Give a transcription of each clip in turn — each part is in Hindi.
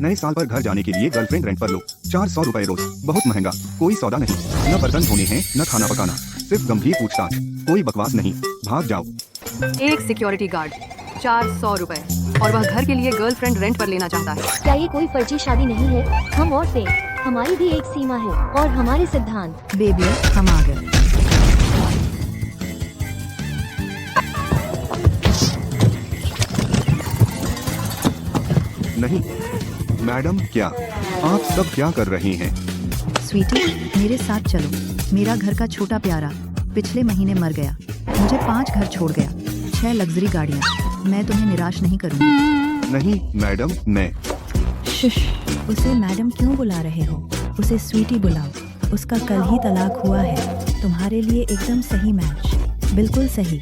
नए साल पर घर जाने के लिए गर्लफ्रेंड रेंट पर लो। 400 रुपए रोज, बहुत महंगा। कोई सौदा नहीं, न बर्तन धोने हैं न खाना पकाना, सिर्फ गंभीर पूछताछ। कोई बकवास नहीं, भाग जाओ। एक सिक्योरिटी गार्ड, 400 रुपए, और वह घर के लिए गर्लफ्रेंड रेंट पर लेना चाहता है। क्या ये कोई फर्जी शादी नहीं है? हम और थे, हमारी भी एक सीमा है और हमारे सिद्धांत। बेबी हम आ गए। नहीं मैडम, क्या आप सब क्या कर रहे हैं? स्वीटी मेरे साथ चलो। मेरा घर का छोटा प्यारा पिछले महीने मर गया। मुझे 5 घर छोड़ गया, 6 लग्जरी गाड़ियाँ। मैं तुम्हें निराश नहीं करूँगी। नहीं मैडम, मैं। शुश, उसे मैडम क्यों बुला रहे हो? उसे स्वीटी बुलाओ। उसका कल ही तलाक हुआ है। तुम्हारे लिए एकदम सही मैच, बिल्कुल सही।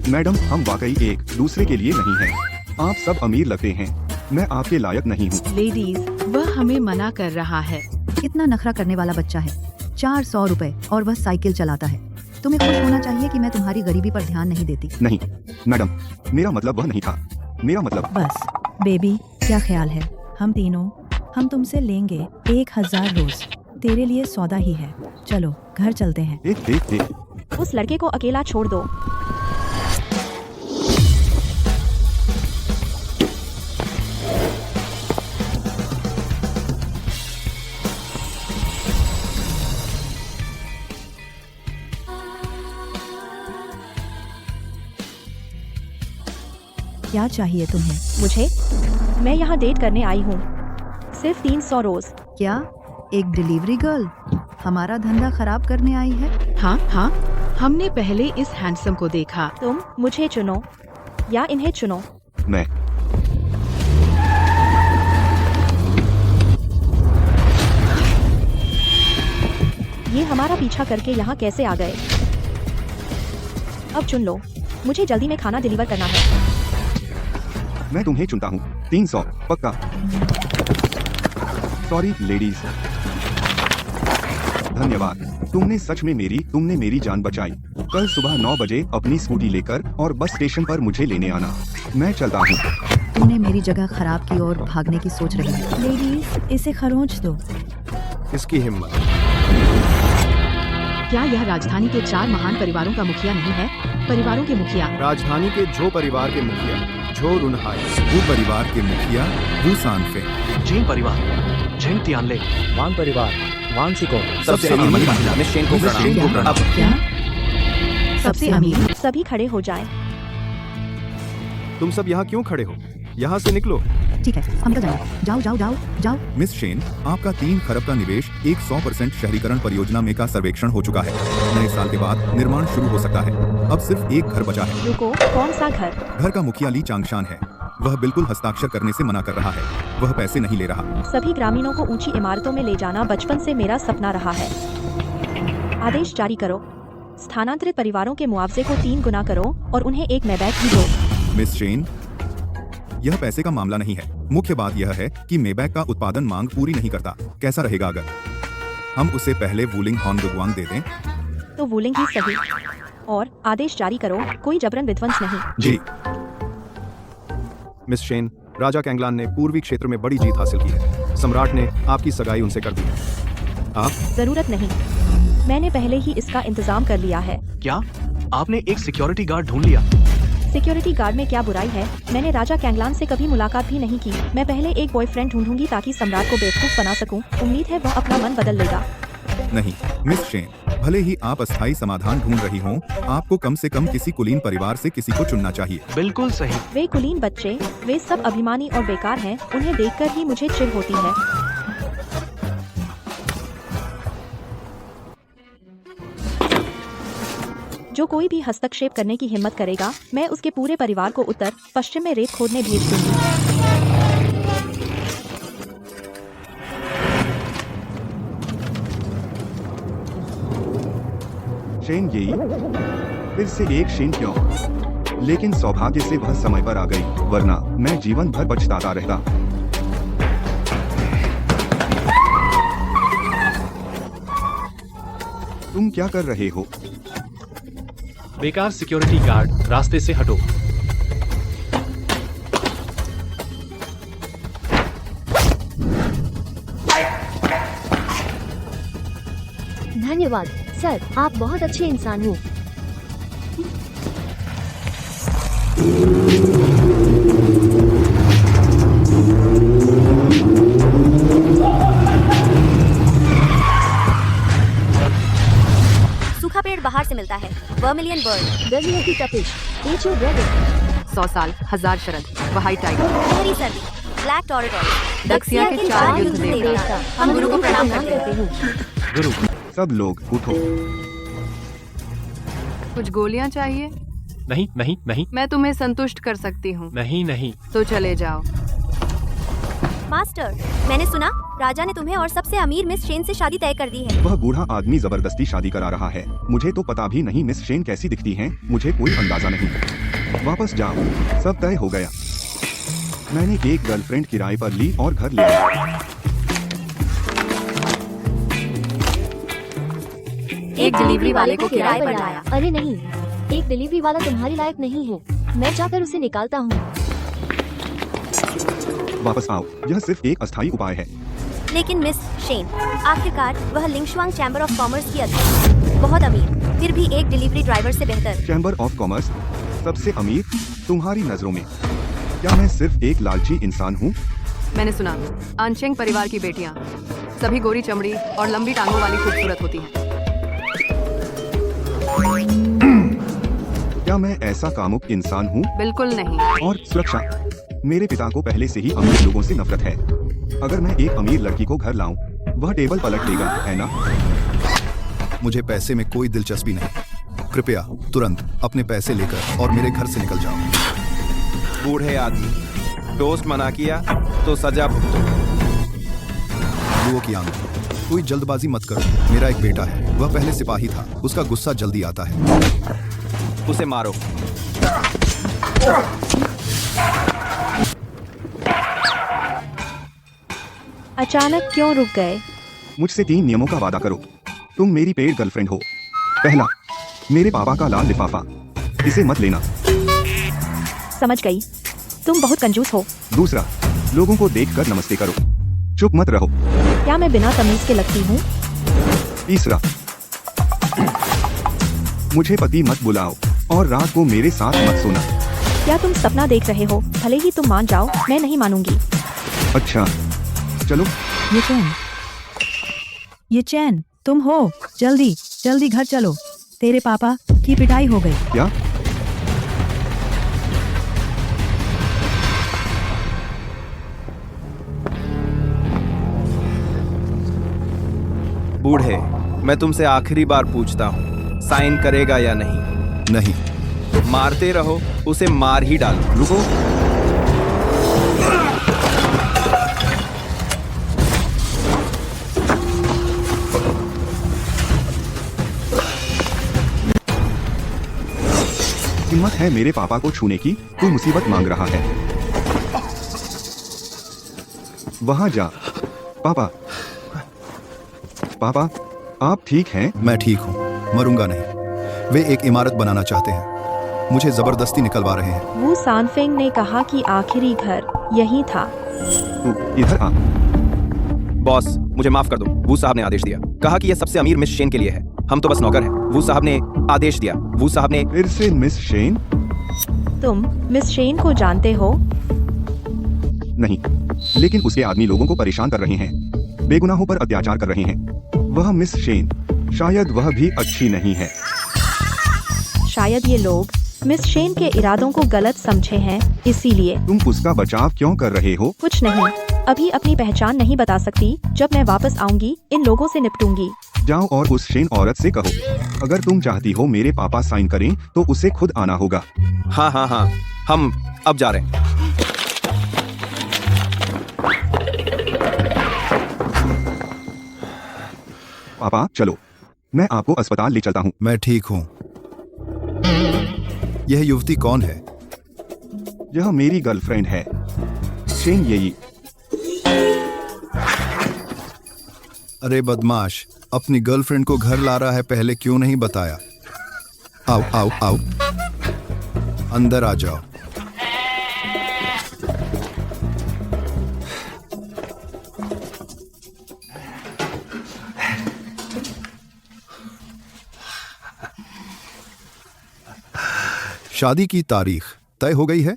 मैडम, हम वाकई एक दूसरे के लिए नहीं हैं। आप सब अमीर लगते हैं, मैं आपके लायक नहीं हूँ। लेडीज, वह हमें मना कर रहा है। इतना नखरा करने वाला बच्चा है। 400 रुपए और वह साइकिल चलाता है। तुम्हें खुश होना चाहिए कि मैं तुम्हारी गरीबी पर ध्यान नहीं देती। नहीं मैडम, मेरा मतलब वह नहीं था। मेरा मतलब। बस बेबी, क्या ख्याल है? हम तीनों, हम तुमसे लेंगे 1000 रोज। तेरे लिए सौदा ही है। चलो घर चलते हैं। देख उस लड़के को अकेला छोड़ दो। क्या चाहिए तुम्हें? मुझे, मैं यहाँ डेट करने आई हूँ, सिर्फ 300 रोज। क्या एक डिलीवरी गर्ल हमारा धंधा खराब करने आई है? हाँ हाँ, हमने पहले इस हैंडसम को देखा। तुम मुझे चुनो या इन्हें चुनो। मैं। ये हमारा पीछा करके यहाँ कैसे आ गए? अब चुन लो, मुझे जल्दी में खाना डिलीवर करना है। मैं तुम्हें चुनता हूँ। 300 पक्का। Sorry ladies. धन्यवाद, तुमने मेरी जान बचाई। कल सुबह 9 बजे अपनी स्कूटी लेकर और बस स्टेशन पर मुझे लेने आना। मैं चलता हूँ। तुमने मेरी जगह खराब की और भागने की सोच रही है। लेडीज, इसे खरोंच दो। इसकी हिम्मत। क्या यह राजधानी के 4 महान परिवारों का मुखिया नहीं है? परिवारों के मुखिया। राजधानी के झो परिवार के मुखिया झो रुनहाई। वू परिवार के मुखिया वू सानफे। जेन परिवार झेंग तियानले। वांग परिवार वांग सिको। सबसे अमीर महिला मिस शेन को प्रणाम। क्या? सबसे अमीर? सभी खड़े हो जाएं। तुम सब यहाँ क्यों खड़े हो? यहाँ से निकलो। ठीक है, हम तो जाएं। जाओ जाओ जाओ जाओ। मिस शेन, आपका 3 खरब का निवेश एक 100% शहरीकरण परियोजना में का सर्वेक्षण हो चुका है। नए साल के बाद निर्माण शुरू हो सकता है। अब सिर्फ एक घर बचा है। रुको, कौन सा घर? घर का मुखिया ली चांगशान है। वह बिल्कुल हस्ताक्षर करने से मना कर रहा है। वह पैसे नहीं ले रहा। सभी ग्रामीणों को ऊंची इमारतों में ले जाना बचपन से मेरा सपना रहा है। आदेश जारी करो। स्थानांतरित परिवारों के मुआवजे को 3 गुना करो और उन्हें एक मेबैक भी दो। मिस शेन, यह पैसे का मामला नहीं है। मुख्य बात यह है कि मेबैक का उत्पादन मांग पूरी नहीं करता। कैसा रहेगा अगर हम उसे पहले वूलिंग हॉर्न दुगवांग दे दें? तो वूलिंग ही सही। और आदेश जारी करो, कोई जबरन विध्वंस नहीं। जी। मिस शेन, राजा कैंगलान ने पूर्वी क्षेत्र में बड़ी जीत हासिल की है। सम्राट ने आपकी सगाई उनसे कर दी है। आप? जरूरत नहीं, मैंने पहले ही इसका इंतजाम कर लिया है। क्या आपने एक सिक्योरिटी गार्ड ढूंढ लिया? सिक्योरिटी गार्ड में क्या बुराई है? मैंने राजा कैंगलान से कभी मुलाकात भी नहीं की। मैं पहले एक बॉयफ्रेंड ढूंढूंगी ताकि सम्राट को बेवकूफ बना सकूं। उम्मीद है वह अपना मन बदल लेगा। नहीं मिस शेन, भले ही आप अस्थायी समाधान ढूंढ रही हों, आपको कम से कम किसी कुलीन परिवार से किसी को चुनना चाहिए। बिल्कुल सही। वे कुलीन बच्चे, वे सब अभिमानी और बेकार हैं। उन्हें देखकर ही मुझे चिढ़ होती है। जो कोई भी हस्तक्षेप करने की हिम्मत करेगा, मैं उसके पूरे परिवार को उत्तर पश्चिम में रेत खोदने भेज दूंगी। शेन यही? फिर से एक शेन क्यों? लेकिन सौभाग्य से वह समय पर आ गई, वरना मैं जीवन भर पछताता रहता। तुम क्या कर रहे हो? बेकार सिक्योरिटी गार्ड, रास्ते से हटो। धन्यवाद सर, आप बहुत अच्छे इंसान हो। सूखा पेड़ बाहर से मिलता है। Vermilion bird. गर्मियों की तपिश। Eat your brother। 100 साल, 1000 शरद, व्हाइट टाइगर। गहरी सर्दी। ब्लैक टॉरटॉइस। दक्षिया के 4 युद्ध देवता। हम गुरु को प्रणाम करते हैं। गुरु, सब लोग उठो। कुछ गोलियां चाहिए? नहीं नहीं नहीं मैं तुम्हें संतुष्ट कर सकती हूँ। नहीं नहीं। तो चले जाओ। मास्टर, मैंने सुना राजा ने तुम्हें और सबसे अमीर मिस शेन से शादी तय कर दी है। वह बूढ़ा आदमी जबरदस्ती शादी करा रहा है। मुझे तो पता भी नहीं मिस शेन कैसी दिखती हैं। मुझे कोई अंदाजा नहीं। वापस जाओ, सब तय हो गया। मैंने एक गर्लफ्रेंड किराए पर ली और घर ले आया। एक डिलीवरी वाले को किराए पर लाया। अरे नहीं, एक डिलीवरी वाला तुम्हारे लायक नहीं है। मैं जाकर उसे निकालता हूँ। वापस आओ, यह सिर्फ एक अस्थायी उपाय है। लेकिन मिस शेन, आखिरकार वह लिंगशुआंग चैम्बर ऑफ कॉमर्स की अध्यक्ष, बहुत अमीर, फिर भी एक डिलीवरी ड्राइवर से बेहतर। चैम्बर ऑफ कॉमर्स सबसे अमीर तुम्हारी नजरों में? क्या मैं सिर्फ एक लालची इंसान हूँ? मैंने सुना आंचेंग परिवार की बेटियाँ सभी गोरी चमड़ी और लंबी टांगों वाली खूबसूरत होती हैं। क्या मैं ऐसा कामुक इंसान हूँ? बिल्कुल नहीं। और सुरक्षा, मेरे पिता को पहले से ही अमीर लोगों से नफरत है। अगर मैं एक अमीर लड़की को घर लाऊं, वह टेबल पलट देगा, है ना? मुझे पैसे में कोई दिलचस्पी नहीं। कृपया तुरंत अपने पैसे लेकर और मेरे घर से निकल जाओ। बूढ़े आदमी, दोस्त मना किया तो सजा भुगतो। लुओ की आंख, कोई जल्दबाजी मत करो। मेरा एक बेटा है, वह पहले सिपाही था। उसका गुस्सा जल्दी आता है। उसे मारो। अचानक क्यों रुक गए? मुझसे 3 नियमों का वादा करो। तुम मेरी पेड गर्लफ्रेंड हो। पहला, मेरे पापा का लाल लिफाफा, इसे मत लेना। समझ गई, तुम बहुत कंजूस हो। दूसरा, लोगों को देखकर नमस्ते करो, चुप मत रहो। क्या मैं बिना तमीज के लगती हूँ? तीसरा, मुझे पति मत बुलाओ और रात को मेरे साथ मत सोना। क्या तुम सपना देख रहे हो? भले ही तुम मान जाओ, मैं नहीं मानूंगी। अच्छा, चलो। ये चैन तुम हो? जल्दी जल्दी घर चलो, तेरे पापा की पिटाई हो गई। क्या? बूढ़े, मैं तुमसे आखिरी बार पूछता हूँ, साइन करेगा या नहीं? नहीं। मारते रहो, उसे मार ही डालो। रुको। हिम्मत है मेरे पापा को छूने की? कोई मुसीबत मांग रहा है। वहां जा। पापा, पापा, आप ठीक हैं? मैं ठीक हूँ, मरूंगा नहीं। वे एक इमारत बनाना चाहते हैं, मुझे जबरदस्ती निकलवा रहे हैं। वू सानफेंग ने कहा कि आखिरी घर यही था। तू इधर आ। बॉस, मुझे माफ कर दो। वू साहब ने आदेश दिया, कहा कि यह सबसे अमीर मिस शेन के लिए है। हम तो बस नौकर हैं। वू साहब ने आदेश दिया। वू साहब ने। फिर से मिस शेन? तुम मिस शेन को जानते हो? नहीं, लेकिन उसके आदमी लोगों को परेशान कर रहे हैं, बेगुनाहों पर अत्याचार कर रहे हैं। वह मिस शेन, शायद वह भी अच्छी नहीं है। शायद ये लोग मिस शेन के इरादों को गलत समझे हैं, इसीलिए। तुम उसका बचाव क्यों कर रहे हो? कुछ नहीं, अभी अपनी पहचान नहीं बता सकती। जब मैं वापस आऊंगी, इन लोगों से निपटूंगी। जाओ और उस शेन औरत से कहो, अगर तुम चाहती हो मेरे पापा साइन करें, तो उसे खुद आना होगा। हाँ हाँ हाँ, हम अब जा रहे हैं। पापा चलो, मैं आपको अस्पताल ले चलता हूँ। मैं ठीक हूँ। यह युवती कौन है? यह मेरी गर्लफ्रेंड है, शेन येई। अरे बदमाश, अपनी गर्लफ्रेंड को घर ला रहा है, पहले क्यों नहीं बताया? आओ आओ आओ, अंदर आ जाओ। शादी की तारीख तय हो गई है?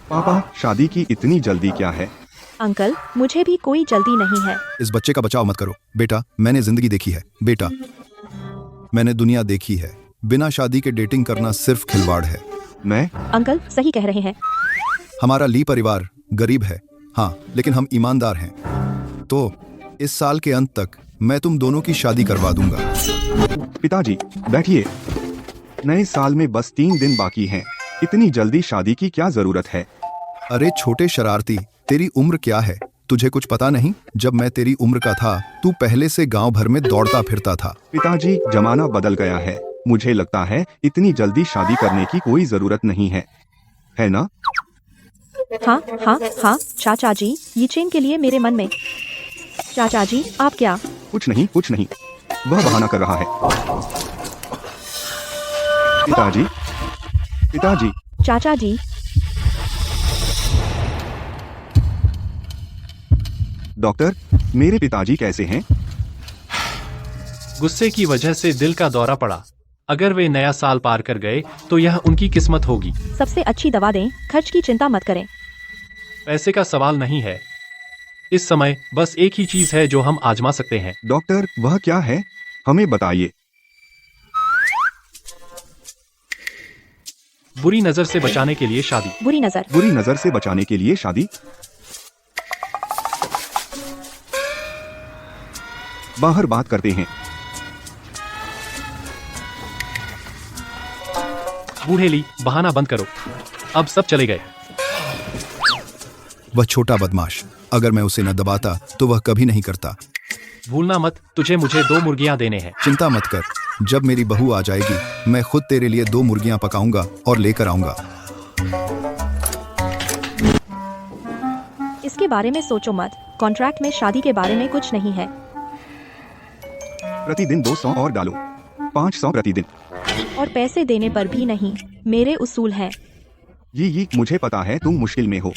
पापा, शादी की इतनी जल्दी क्या है? अंकल, मुझे भी कोई जल्दी नहीं है। इस बच्चे का बचाव मत करो बेटा। मैंने जिंदगी देखी है बेटा, मैंने दुनिया देखी है। बिना शादी के डेटिंग करना सिर्फ खिलवाड़ है। मैं अंकल सही कह रहे हैं। हमारा ली परिवार गरीब है, हाँ, लेकिन हम ईमानदार हैं। तो इस साल के अंत तक मैं तुम दोनों की शादी करवा दूंगा। पिताजी बैठिए। नए साल में बस 3 दिन बाकी हैं। इतनी जल्दी शादी की क्या जरूरत है? अरे छोटे शरारती, तेरी उम्र क्या है? तुझे कुछ पता नहीं? जब मैं तेरी उम्र का था तू पहले से गांव भर में दौड़ता फिरता था। पिताजी, जमाना बदल गया है। मुझे लगता है इतनी जल्दी शादी करने की कोई जरूरत नहीं है ना? हाँ हाँ हाँ चाचा जी, ये चेन के लिए मेरे मन में। चाचा जी आप क्या? कुछ नहीं, वह बहाना कर रहा है। पिताजी। चाचा जी। डॉक्टर, मेरे पिताजी कैसे हैं? गुस्से की वजह से दिल का दौरा पड़ा। अगर वे नया साल पार कर गए तो यह उनकी किस्मत होगी। सबसे अच्छी दवा दें, खर्च की चिंता मत करें। पैसे का सवाल नहीं है। इस समय बस एक ही चीज है जो हम आजमा सकते हैं। डॉक्टर, वह क्या है? हमें बताइए। बुरी नजर से बचाने के लिए शादी। बुरी नजर से बचाने के लिए शादी? बाहर बात करते हैं। बूढ़ेली, बहाना बंद करो। अब सब चले गए। वह छोटा बदमाश, अगर मैं उसे न दबाता तो वह कभी नहीं करता। भूलना मत, तुझे मुझे 2 मुर्गियां देने हैं। चिंता मत कर, जब मेरी बहू आ जाएगी मैं खुद तेरे लिए 2 मुर्गियां पकाऊंगा और लेकर आऊंगा। इसके बारे में सोचो मत। कॉन्ट्रैक्ट में शादी के बारे में कुछ नहीं है। प्रतिदिन 200 और डालो, 500 प्रतिदिन। और पैसे देने पर भी नहीं, मेरे उसूल हैं। ये मुझे पता है तुम मुश्किल में हो,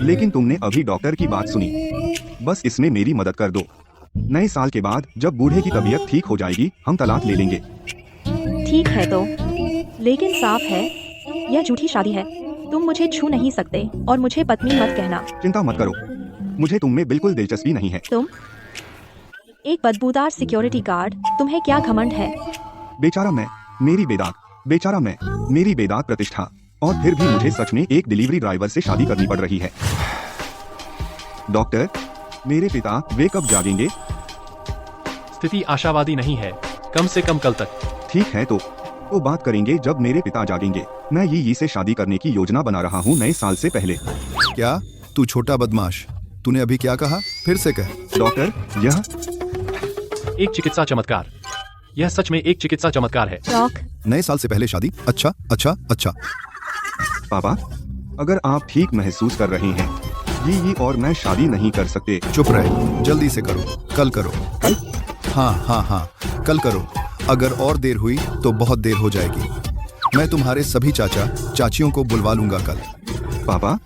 लेकिन तुमने अभी डॉक्टर की बात सुनी। बस इसमें मेरी मदद कर दो। नए साल के बाद जब बूढ़े की तबीयत ठीक हो जाएगी हम तलाक ले लेंगे। ठीक है तो, लेकिन साफ है यह झूठी शादी है। तुम मुझे छू नहीं सकते और मुझे पत्नी मत कहना। चिंता मत करो, मुझे तुम में बिल्कुल दिलचस्पी नहीं है। तुम एक बदबूदार सिक्योरिटी गार्ड, तुम्हें क्या घमंड है? बेचारा मैं, मेरी बेदाग प्रतिष्ठा, और फिर भी मुझे सच में एक डिलीवरी ड्राइवर से शादी करनी पड़ रही है। डॉक्टर, मेरे पिता वे कब जागेंगे? स्थिति आशावादी नहीं है, कम से कम कल तक। ठीक है तो बात करेंगे जब मेरे पिता जागेंगे। मैं ये से शादी करने की योजना बना रहा हूँ नए साल से पहले। क्या? तू छोटा बदमाश, तूने अभी क्या कहा? फिर से कह। डॉक्टर, यह एक चिकित्सा चमत्कार। यह सच में एक चिकित्सा चमत्कार है। नए साल से पहले शादी? अच्छा। पापा, अगर आप ठीक महसूस कर रहे हैं, ये और मैं शादी नहीं कर सकते। चुप रहे, जल्दी से करो, कल करो। कल? हाँ, कल करो। अगर और देर हुई तो बहुत देर हो जाएगी। मैं तुम्हारे सभी चाचा चाचियों को बुलवा लूंगा कल। पापा,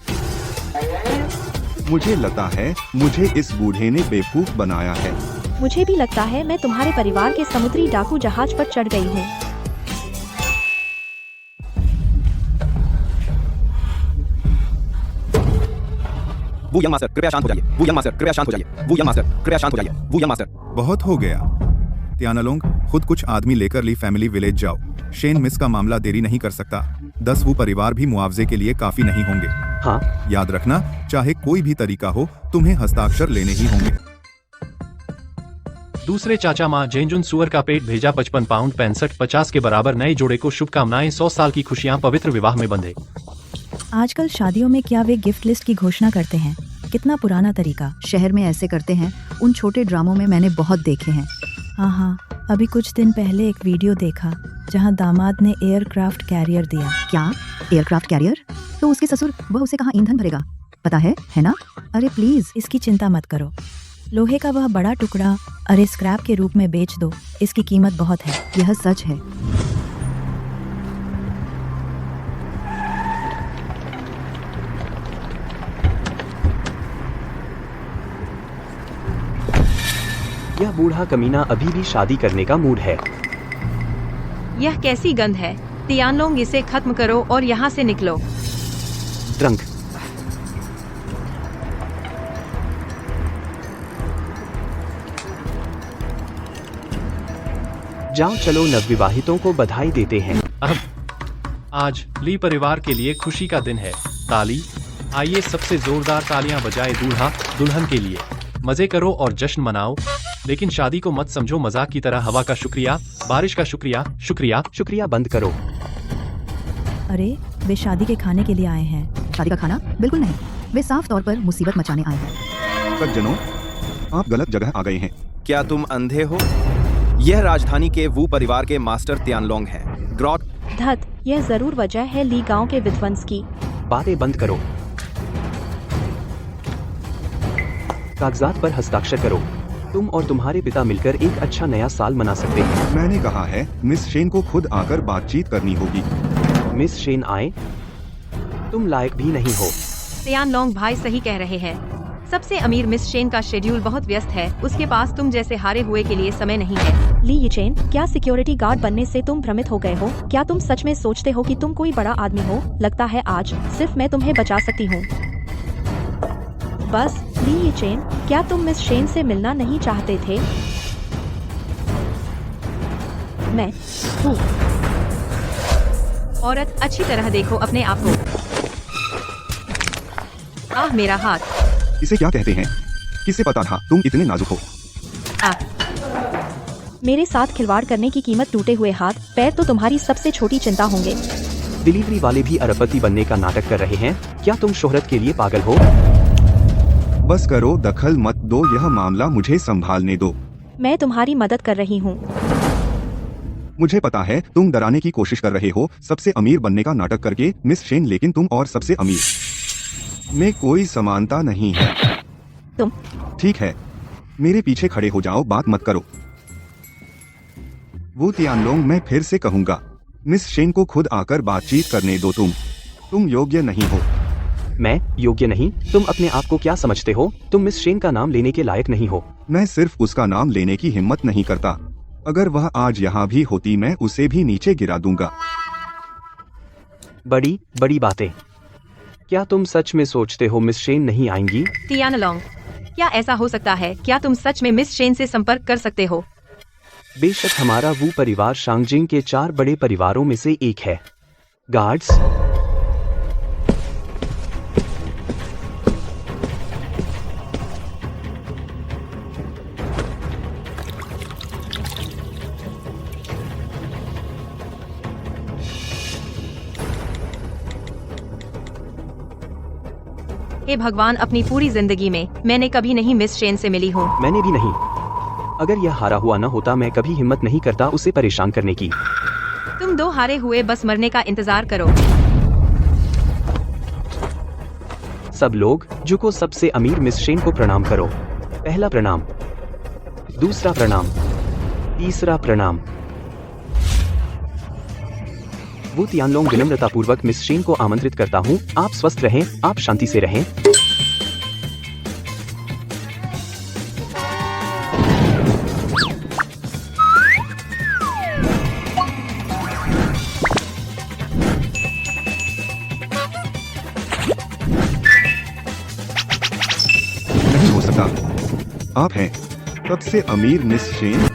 मुझे लगता है मुझे इस बूढ़े ने बेवकूफ बनाया है। मुझे भी लगता है मैं तुम्हारे परिवार के समुद्री डाकू जहाज पर चढ़ गई हूँ। वो यंग मास्टर कृपया शांत हो जाइए। वो यंग मास्टर कृपया शांत हो जाइए। वो यंग मास्टर कृपया शांत हो जाइए। वो यंग मास्टर। बहुत हो गया। त्यानालोंग, खुद कुछ आदमी लेकर ली फैमिली विलेज जाओ। शेन मिस का मामला देरी नहीं कर सकता। 10 वो परिवार भी मुआवजे के लिए काफी नहीं होंगे। हाँ, याद रखना, चाहे कोई भी तरीका हो, तुम्हें हस्ताक्षर लेने ही होंगे। दूसरे चाचा माँ जेंजुन सुअर का पेट भेजा 55 पाउंड 65-50 के बराबर। नए जोड़े को शुभकामनाएं। 100 साल की खुशियाँ पवित्र विवाह में बंधे। आजकल शादियों में क्या वे गिफ्ट लिस्ट की घोषणा करते हैं? कितना पुराना तरीका। शहर में ऐसे करते हैं। उन छोटे ड्रामों में मैंने बहुत देखे हैं। हाँ, अभी कुछ दिन पहले एक वीडियो देखा जहाँ दामाद ने एयरक्राफ्ट कैरियर दिया। क्या? Aircraft carrier? तो उसके ससुर, वह उसे कहाँ ईंधन भरेगा? पता है ना? अरे प्लीज, इसकी चिंता मत करो। लोहे का वह बड़ा टुकड़ा अरे स्क्रैप के रूप में बेच दो। इसकी कीमत बहुत है। यह सच है। यह बूढ़ा कमीना अभी भी शादी करने का मूड है। यह कैसी गंध है? तियानलोंग, इसे खत्म करो और यहाँ से निकलो। ड्रंक। जाओ चलो नवविवाहितों को बधाई देते हैं। आज ली परिवार के लिए खुशी का दिन है। ताली, आइए सबसे जोरदार तालियां बजाए दूल्हा दुल्हन के लिए। मजे करो और जश्न मनाओ, लेकिन शादी को मत समझो मजाक की तरह। हवा का शुक्रिया, बारिश का शुक्रिया, शुक्रिया शुक्रिया बंद करो। अरे वे शादी के खाने के लिए आए हैं। शादी का खाना? बिल्कुल नहीं, वे साफ तौर पर मुसीबत मचाने आए हैं। सज्जनों, आप गलत जगह आ गए हैं। क्या तुम अंधे हो? यह राजधानी के वू परिवार के मास्टर तियानलोंग हैं। ग्रॉट। धत, यह जरूर वजह है ली गांव के विध्वंस की। बातें बंद करो। कागजात पर हस्ताक्षर करो। तुम और तुम्हारे पिता मिलकर एक अच्छा नया साल मना सकते हैं। मैंने कहा है मिस शेन को खुद आकर बातचीत करनी होगी। मिस शेन आए? तुम लायक भी नहीं हो। तियानलोंग भाई सही कह रहे हैं। सबसे अमीर मिस शेन का शेड्यूल बहुत व्यस्त है। उसके पास तुम जैसे हारे हुए के लिए समय नहीं है। ली यीचेन, क्या सिक्योरिटी गार्ड बनने से तुम भ्रमित हो गए हो? क्या तुम सच में सोचते हो कि तुम कोई बड़ा आदमी हो? लगता है आज सिर्फ मैं तुम्हें बचा सकती हूँ। बस ली यीचेन, क्या तुम मिस शेन से मिलना नहीं चाहते थे? मैं हूँ। औरत, अच्छी तरह देखो अपने आप को। आह, मेरा हाथ। इसे क्या कहते हैं? किसे पता था तुम इतने नाजुक हो? मेरे साथ खिलवाड़ करने की कीमत टूटे हुए हाथ पैर तो तुम्हारी सबसे छोटी चिंता होंगे। डिलीवरी वाले भी अरबपति बनने का नाटक कर रहे हैं। क्या तुम शोहरत के लिए पागल हो? बस करो, दखल मत दो, यह मामला मुझे संभालने दो। मैं तुम्हारी मदद कर रही हूँ। मुझे पता है तुम डराने की कोशिश कर रहे हो, सबसे अमीर बनने का नाटक करके मिस शेन, लेकिन तुम और सबसे अमीर में कोई समानता नहीं है। तुम ठीक है, मेरे पीछे खड़े हो जाओ, बात मत करो। वो तियानलोंग, मैं फिर से कहूंगा, मिस शेन को खुद आकर बातचीत करने दो। तुम योग्य नहीं हो। मैं योग्य नहीं? तुम अपने आप को क्या समझते हो? तुम मिस शेन का नाम लेने के लायक नहीं हो। मैं सिर्फ उसका नाम लेने की हिम्मत नहीं करता। अगर वह आज यहाँ भी होती मैं उसे भी नीचे गिरा दूंगा। बड़ी बड़ी बातें। क्या तुम सच में सोचते हो मिस शेन नहीं आएंगी? तियानलोंग, क्या ऐसा हो सकता है? क्या तुम सच में मिस शेन से संपर्क कर सकते हो? बेशक, हमारा वो परिवार शांगजिंग के 4 बड़े परिवारों में से एक है। गार्ड्स, हे भगवान, अपनी पूरी जिंदगी में मैंने कभी नहीं मिस शेन से मिली हूँ। मैंने भी नहीं। अगर यह हारा हुआ न होता मैं कभी हिम्मत नहीं करता उसे परेशान करने की। तुम 2 हारे हुए बस मरने का इंतजार करो। सब लोग झुको, सबसे अमीर मिस शेन को प्रणाम करो। पहला प्रणाम, दूसरा प्रणाम, तीसरा प्रणाम। वो तियानलोंग विनम्रतापूर्वक मिस शेन को आमंत्रित करता हूँ। आप स्वस्थ रहें, आप शांति से रहें। नहीं हो सकता, आप हैं सबसे अमीर मिस शेन।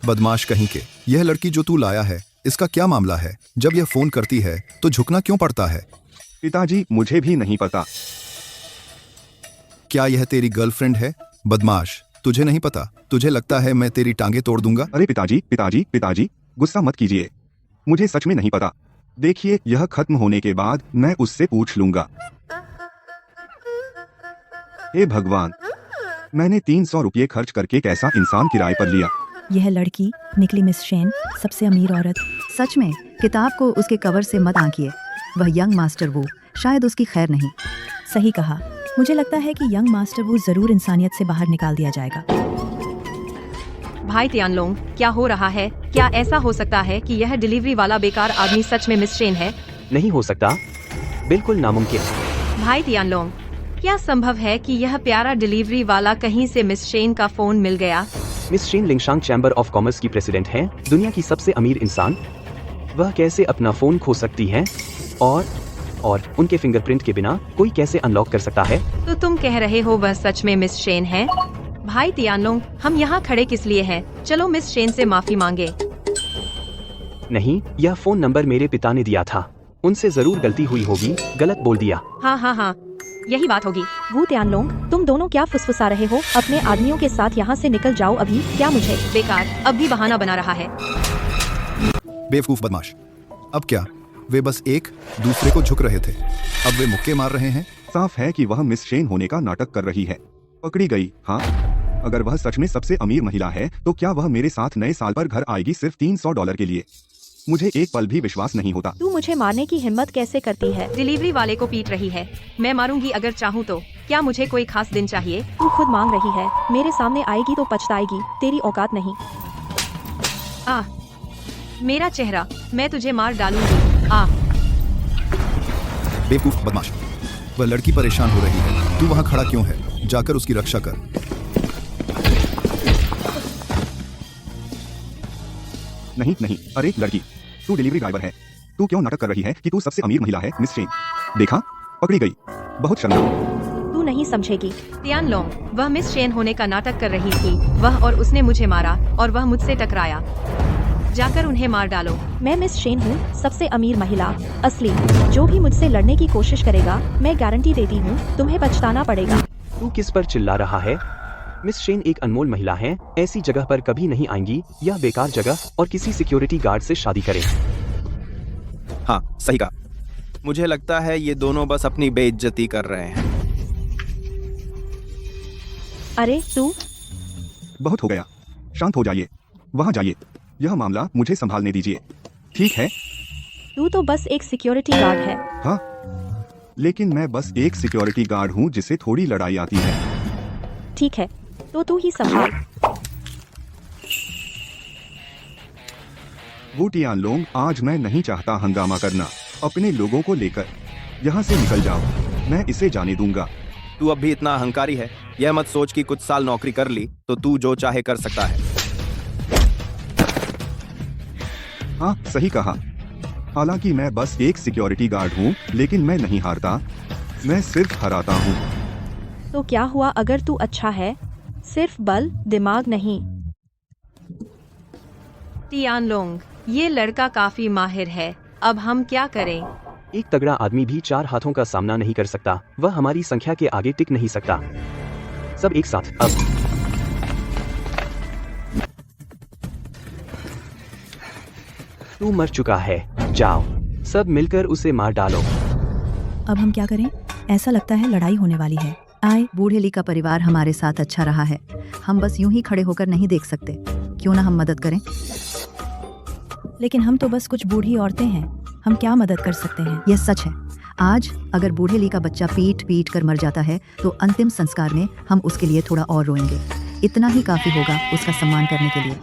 बदमाश कहीं के, यह लड़की जो तू लाया है, इसका क्या मामला है? जब यह फोन करती है तो झुकना क्यों पड़ता है? पिताजी, मुझे भी नहीं पता। क्या यह तेरी गर्लफ्रेंड है? बदमाश, तुझे नहीं पता? तुझे लगता है मैं तेरी टांगे तोड़ दूंगा? अरे पिताजी, पिताजी, पिताजी, गुस्सा मत कीजिए, मुझे सच में नहीं पता। देखिए, यह खत्म होने के बाद मैं उससे पूछ लूंगा। हे भगवान, मैंने 300 रुपये खर्च करके कैसा इंसान किराए पर लिया। यह लड़की निकली मिस शेन, सबसे अमीर औरत। सच में, किताब को उसके कवर से मत आंकिए। वह यंग मास्टर वू, शायद उसकी खैर नहीं। सही कहा। मुझे लगता है कि यंग मास्टर वू जरूर इंसानियत से बाहर निकाल दिया जाएगा। भाई तियानलोंग, क्या हो रहा है? क्या ऐसा हो सकता है कि यह डिलीवरी वाला बेकार आदमी सच में मिस शेन है? नहीं हो सकता, बिल्कुल नामुमकिन। भाई तियानलोंग, क्या संभव है कि यह प्यारा डिलीवरी वाला कहीं से मिस शेन का फोन मिल गया? Miss Shen Lingshang chamber of commerce की प्रेसिडेंट हैं, दुनिया की सबसे अमीर इंसान। वह कैसे अपना फोन खो सकती हैं? और उनके फिंगरप्रिंट के बिना कोई कैसे अनलॉक कर सकता है? तो तुम कह रहे हो वह सच में मिस शेन है? भाई तियानलोंग, हम यहाँ खड़े किस लिए हैं? चलो मिस शेन से माफी मांगे। नहीं, यह फोन नंबर मेरे पिता ने दिया था। उनसे जरूर गलती हुई होगी, गलत बोल दिया। हाँ, यही बात होगी। वू तियानलोंग, तुम दोनों क्या फुसफुसा रहे हो? अपने आदमियों के साथ यहाँ से निकल जाओ अभी। क्या मुझे बेकार अब भी बहाना बना रहा है। बेवकूफ बदमाश। अब क्या? वे बस एक दूसरे को झुक रहे थे, अब वे मुक्के मार रहे हैं। साफ है कि वह मिस शेन होने का नाटक कर रही है। पकड़ी गई। हाँ, अगर वह सच में सबसे अमीर महिला है तो क्या वह मेरे साथ नए साल पर घर आएगी सिर्फ $300 के लिए? मुझे एक पल भी विश्वास नहीं होता। तू मुझे मारने की हिम्मत कैसे करती है? डिलीवरी वाले को पीट रही है। मैं मारूंगी अगर चाहूँ तो। क्या मुझे कोई खास दिन चाहिए? तू खुद मांग रही है, मेरे सामने आएगी तो पछताएगी। तेरी औकात नहीं। मेरा चेहरा, मैं तुझे मार डालूंगी। बेवकूफ बदमाश। वह लड़की परेशान हो रही है, तू वहाँ खड़ा क्यों है? जाकर उसकी रक्षा कर। नहीं, अरे लड़की, तू डिलीवरी ड्राइवर है। तू क्यों नाटक कर रही है कि तू सबसे अमीर महिला है मिस शेन? देखा, पकड़ी गई। बहुत शर्मनाक। तू नहीं समझेगी। तियानलोंग, वह मिस शेन होने का नाटक कर रही थी। वह और उसने मुझे मारा और वह मुझसे टकराया। जाकर उन्हें मार डालो। मैं मिस शेन हूँ, सबसे अमीर महिला, असली। जो भी मुझसे लड़ने की कोशिश करेगा, मैं गारंटी देती हूँ तुम्हें पछताना पड़ेगा। तू किस पर चिल्ला रहा है? मिस शेन एक अनमोल महिला हैं, ऐसी जगह पर कभी नहीं आएंगी। यह बेकार जगह और किसी सिक्योरिटी गार्ड से शादी करें। हाँ, सही कहा। मुझे लगता है ये दोनों बस अपनी बेइज्जती कर रहे हैं। अरे तू। बहुत हो गया, शांत हो जाइए। वहाँ जाइए, यह मामला मुझे संभालने दीजिए, ठीक है? तू तो बस एक सिक्योरिटी गार्ड है। हाँ, लेकिन मैं बस एक सिक्योरिटी गार्ड हूँ जिसे थोड़ी लड़ाई आती है। ठीक है, तो तू ही संभाल। वो तियानलोंग, आज मैं नहीं चाहता हंगामा करना। अपने लोगों को लेकर यहाँ से निकल जाओ, मैं इसे जाने दूंगा। तू अब भी इतना अहंकारी है? यह मत सोच कि कुछ साल नौकरी कर ली तो तू जो चाहे कर सकता है। हाँ, सही कहा। हालांकि मैं बस एक सिक्योरिटी गार्ड हूँ, लेकिन मैं नहीं हारता, मैं सिर्फ हराता हूँ। तो क्या हुआ अगर तू अच्छा है? सिर्फ बल, दिमाग नहीं। तियानलोंग, ये लड़का काफी माहिर है। अब हम क्या करें? एक तगड़ा आदमी भी 4 हाथों का सामना नहीं कर सकता। वह हमारी संख्या के आगे टिक नहीं सकता। सब एक साथ। अब तू मर चुका है, जाओ सब मिलकर उसे मार डालो। अब हम क्या करें? ऐसा लगता है लड़ाई होने वाली है। आए, बूढ़े ली का परिवार हमारे साथ अच्छा रहा है। हम बस यूं ही खड़े होकर नहीं देख सकते। क्यों ना हम मदद करें? लेकिन हम तो बस कुछ बूढ़ी औरतें हैं, हम क्या मदद कर सकते हैं? यह सच है। आज अगर बूढ़े ली का बच्चा पीट कर मर जाता है तो अंतिम संस्कार में हम उसके लिए थोड़ा और रोएंगे। इतना ही काफी होगा उसका सम्मान करने के लिए।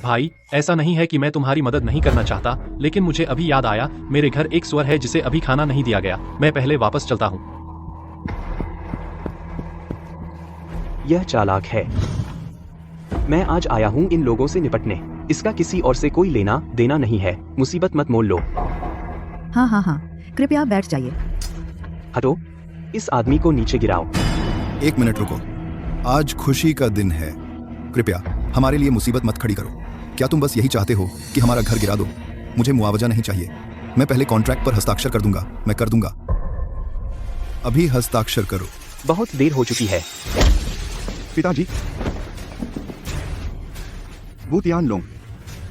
भाई, ऐसा नहीं है कि मैं तुम्हारी मदद नहीं करना चाहता, लेकिन मुझे अभी याद आया, मेरे घर एक सुअर है जिसे अभी खाना नहीं दिया गया। मैं पहले वापस चलता हूँ। यह चालाक है। मैं आज आया हूँ इन लोगों से निपटने। इसका किसी और से कोई लेना देना नहीं है। मुसीबत मत मोल लो। हाँ, कृपया बैठ जाइए। हटो, इस आदमी को नीचे गिराओ। 1 मिनट रुको, आज खुशी का दिन है। कृपया हमारे लिए मुसीबत मत खड़ी करो। क्या तुम बस यही चाहते हो कि हमारा घर गिरा दो? मुझे मुआवजा नहीं चाहिए। मैं पहले कॉन्ट्रैक्ट पर हस्ताक्षर कर दूंगा। मैं कर दूंगा। अभी हस्ताक्षर करो। बहुत देर हो चुकी है। पिताजी, वो तियानलोंग,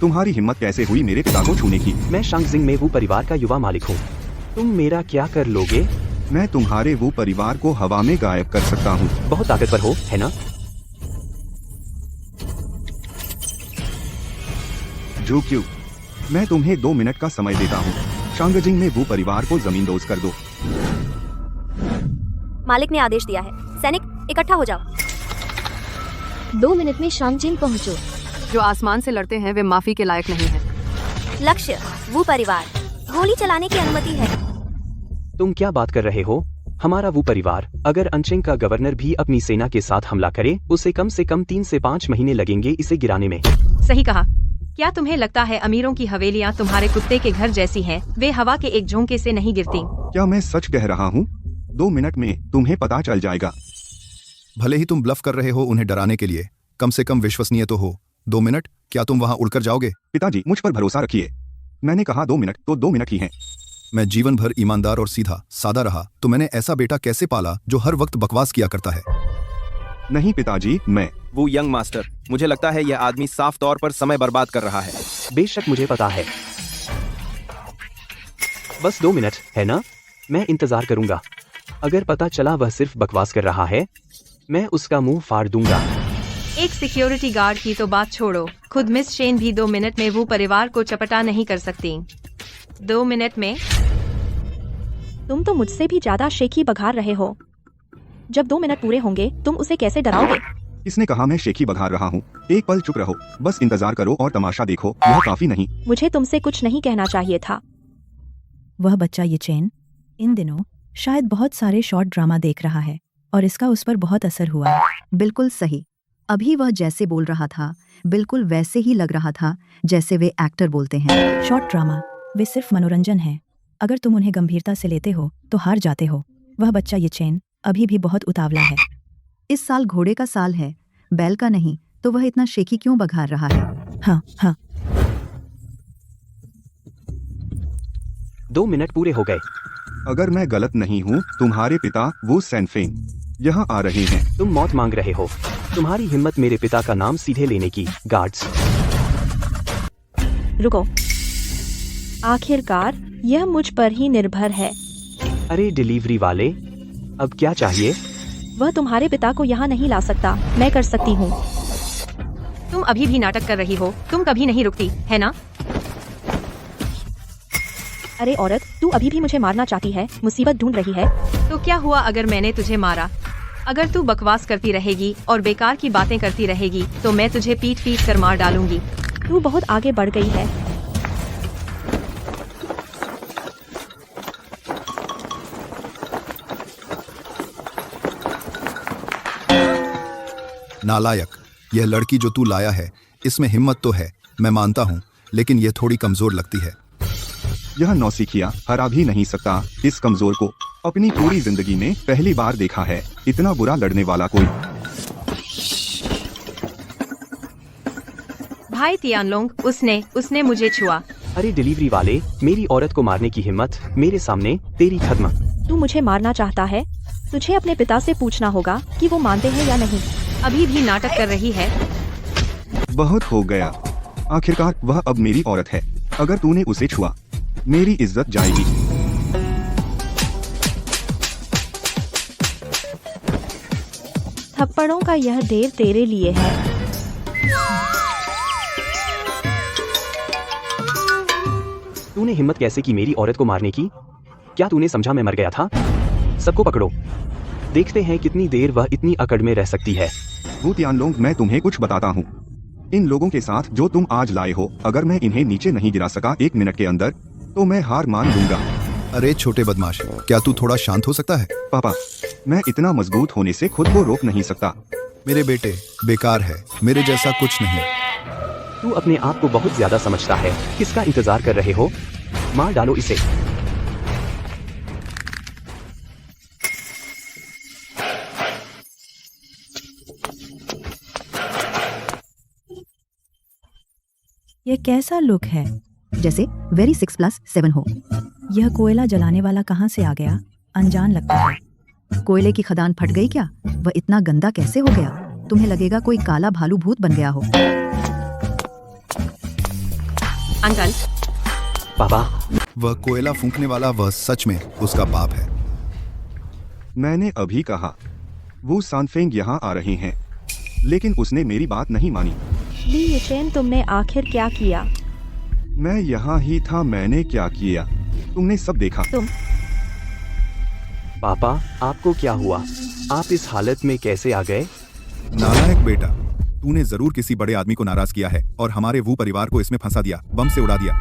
तुम्हारी हिम्मत कैसे हुई मेरे पिता को छूने की? मैं शांगजिंग में वो परिवार का युवा मालिक हूँ। तुम मेरा क्या कर लोगे? मैं तुम्हारे वो परिवार को हवा में गायब कर सकता हूँ। बहुत ताकतवर हो, है ना? जो क्यों? मैं तुम्हें 2 मिनट का समय देता हूँ। शांगजिंग में वो परिवार को जमींदोज कर दो। मालिक ने आदेश दिया है। सैनिक इकट्ठा हो जाओ। 2 मिनट में शांगजिंग पहुंचो। जो आसमान से लड़ते हैं वे माफी के लायक नहीं है। लक्ष्य वो परिवार। गोली चलाने की अनुमति है। तुम क्या बात कर रहे हो? हमारा वो परिवार, अगर अनचेंग का गवर्नर भी अपनी सेना के साथ हमला करे, उसे कम से कम 3 से 5 महीने लगेंगे इसे गिराने में। सही कहा। क्या तुम्हें लगता है अमीरों की हवेलियाँ तुम्हारे कुत्ते के घर जैसी हैं? वे हवा के एक झोंके से नहीं गिरती। क्या मैं सच कह रहा हूँ? 2 मिनट में तुम्हें पता चल जाएगा। भले ही तुम ब्लफ कर रहे हो उन्हें डराने के लिए, कम से कम विश्वसनीय तो हो। 2 मिनट? क्या तुम वहां उड़कर जाओगे? पिताजी, मुझ पर भरोसा रखिए। मैंने कहा 2 मिनट तो 2 मिनट ही हैं। मैं जीवन भर ईमानदार और सीधा सादा रहा, तो मैंने ऐसा बेटा कैसे पाला जो हर वक्त बकवास किया करता है? नहीं पिताजी, मैं वो यंग मास्टर, मुझे लगता है यह आदमी साफ तौर पर समय बर्बाद कर रहा है। बेशक मुझे पता है। बस 2 मिनट है ना? मैं इंतजार करूंगा। अगर पता चला वह सिर्फ बकवास कर रहा है, मैं उसका मुंह फाड़ दूंगा। एक सिक्योरिटी गार्ड की तो बात छोड़ो, खुद मिस शेन भी 2 मिनट में वो परिवार को चपटा नहीं कर सकती। 2 मिनट में? तुम तो मुझसे भी ज्यादा शेखी बघार रहे हो। जब 2 मिनट पूरे होंगे तुम उसे कैसे डराओगे? इसने कहा मैं शेखी बघार रहा हूँ। एक पल चुप रहो, बस इंतजार करो और तमाशा देखो, यह काफी नहीं। मुझे तुमसे कुछ नहीं कहना चाहिए था। वह बच्चा ये चेन इन दिनों शायद बहुत सारे शॉर्ट ड्रामा देख रहा है और इसका उस पर बहुत असर हुआ है। बिल्कुल सही। अभी वह जैसे बोल रहा था बिल्कुल वैसे ही लग रहा था जैसे वे एक्टर बोलते हैं। शॉर्ट ड्रामा वे सिर्फ मनोरंजन है। अगर तुम उन्हें गंभीरता से लेते हो तो हार जाते हो। वह बच्चा ये चेन अभी भी बहुत उतावला है। इस साल घोड़े का साल है, बैल का नहीं, तो वह इतना शेखी क्यों बघार रहा है? हाँ। 2 मिनट पूरे हो गए। अगर मैं गलत नहीं हूँ, तुम्हारे पिता वो सैनफेंग यहाँ आ रहे हैं। तुम मौत मांग रहे हो। तुम्हारी हिम्मत मेरे पिता का नाम सीधे लेने की। गार्ड्स, रुको। आखिरकार यह मुझ पर ही निर्भर है। अरे डिलीवरी वाले, अब क्या चाहिए? वह तुम्हारे पिता को यहाँ नहीं ला सकता, मैं कर सकती हूँ। तुम अभी भी नाटक कर रही हो, तुम कभी नहीं रुकती, है ना? अरे औरत, तू अभी भी मुझे मारना चाहती है, मुसीबत ढूंढ रही है। तो क्या हुआ अगर मैंने तुझे मारा? अगर तू बकवास करती रहेगी और बेकार की बातें करती रहेगी तो मैं तुझे पीट पीट कर मार डालूंगी। तू बहुत आगे बढ़ गई है। नालायक, यह लड़की जो तू लाया है इसमें हिम्मत तो है, मैं मानता हूँ, लेकिन यह थोड़ी कमजोर लगती है। यह नौसिखिया हरा भी नहीं सकता। इस कमजोर को अपनी पूरी जिंदगी में पहली बार देखा है। इतना बुरा लड़ने वाला कोई। भाई तियानलोंग, उसने मुझे छुआ। अरे डिलीवरी वाले, मेरी औरत को मारने की हिम्मत मेरे सामने तेरी खत्म। तू मुझे मारना चाहता है? तुझे अपने पिता से पूछना होगा कि वो मानते हैं या नहीं। अभी भी नाटक कर रही है। बहुत हो गया। आखिरकार वह अब मेरी औरत है। अगर तूने उसे छुआ, मेरी इज्जत जाएगी। थप्पड़ों का यह ढेर तेरे लिए है। तूने हिम्मत कैसे की मेरी औरत को मारने की? क्या तूने समझा मैं मर गया था? सबको पकड़ो, देखते हैं कितनी देर वह इतनी अकड़ में रह सकती है। वो तियानलोंग, मैं तुम्हें कुछ बताता हूँ। इन लोगों के साथ जो तुम आज लाए हो, अगर मैं इन्हें नीचे नहीं गिरा सका 1 मिनट के अंदर, तो मैं हार मान लूंगा। अरे छोटे बदमाश, क्या तू थोड़ा शांत हो सकता है? पापा, मैं इतना मजबूत होने से खुद को रोक नहीं सकता। मेरे बेटे, बेकार है, मेरे जैसा कुछ नहीं। तू अपने आप को बहुत ज्यादा समझता है। किसका इंतजार कर रहे हो? मार डालो इसे। यह कैसा लुक है? जैसे वेरी 6+7 हो। यह कोयला जलाने वाला कहाँ से आ गया? अनजान लगता है। कोयले की खदान फट गई क्या? वह इतना गंदा कैसे हो गया? तुम्हें लगेगा कोई काला भालू भूत बन गया हो। अंकल, पापा, वह कोयला फूंकने वाला, वह सच में उसका बाप है। मैंने अभी कहा वो सैनफेंग यहाँ आ रहे हैं, लेकिन उसने मेरी बात नहीं मानी। ली युचेन, तुमने आखिर क्या किया? मैं यहाँ ही था। मैंने क्या किया? तुमने सब देखा। तुम? पापा, आपको क्या हुआ? आप इस हालत में कैसे आ गए? नालायक बेटा, तूने जरूर किसी बड़े आदमी को नाराज किया है और हमारे वो परिवार को इसमें फंसा दिया, बम से उड़ा दिया।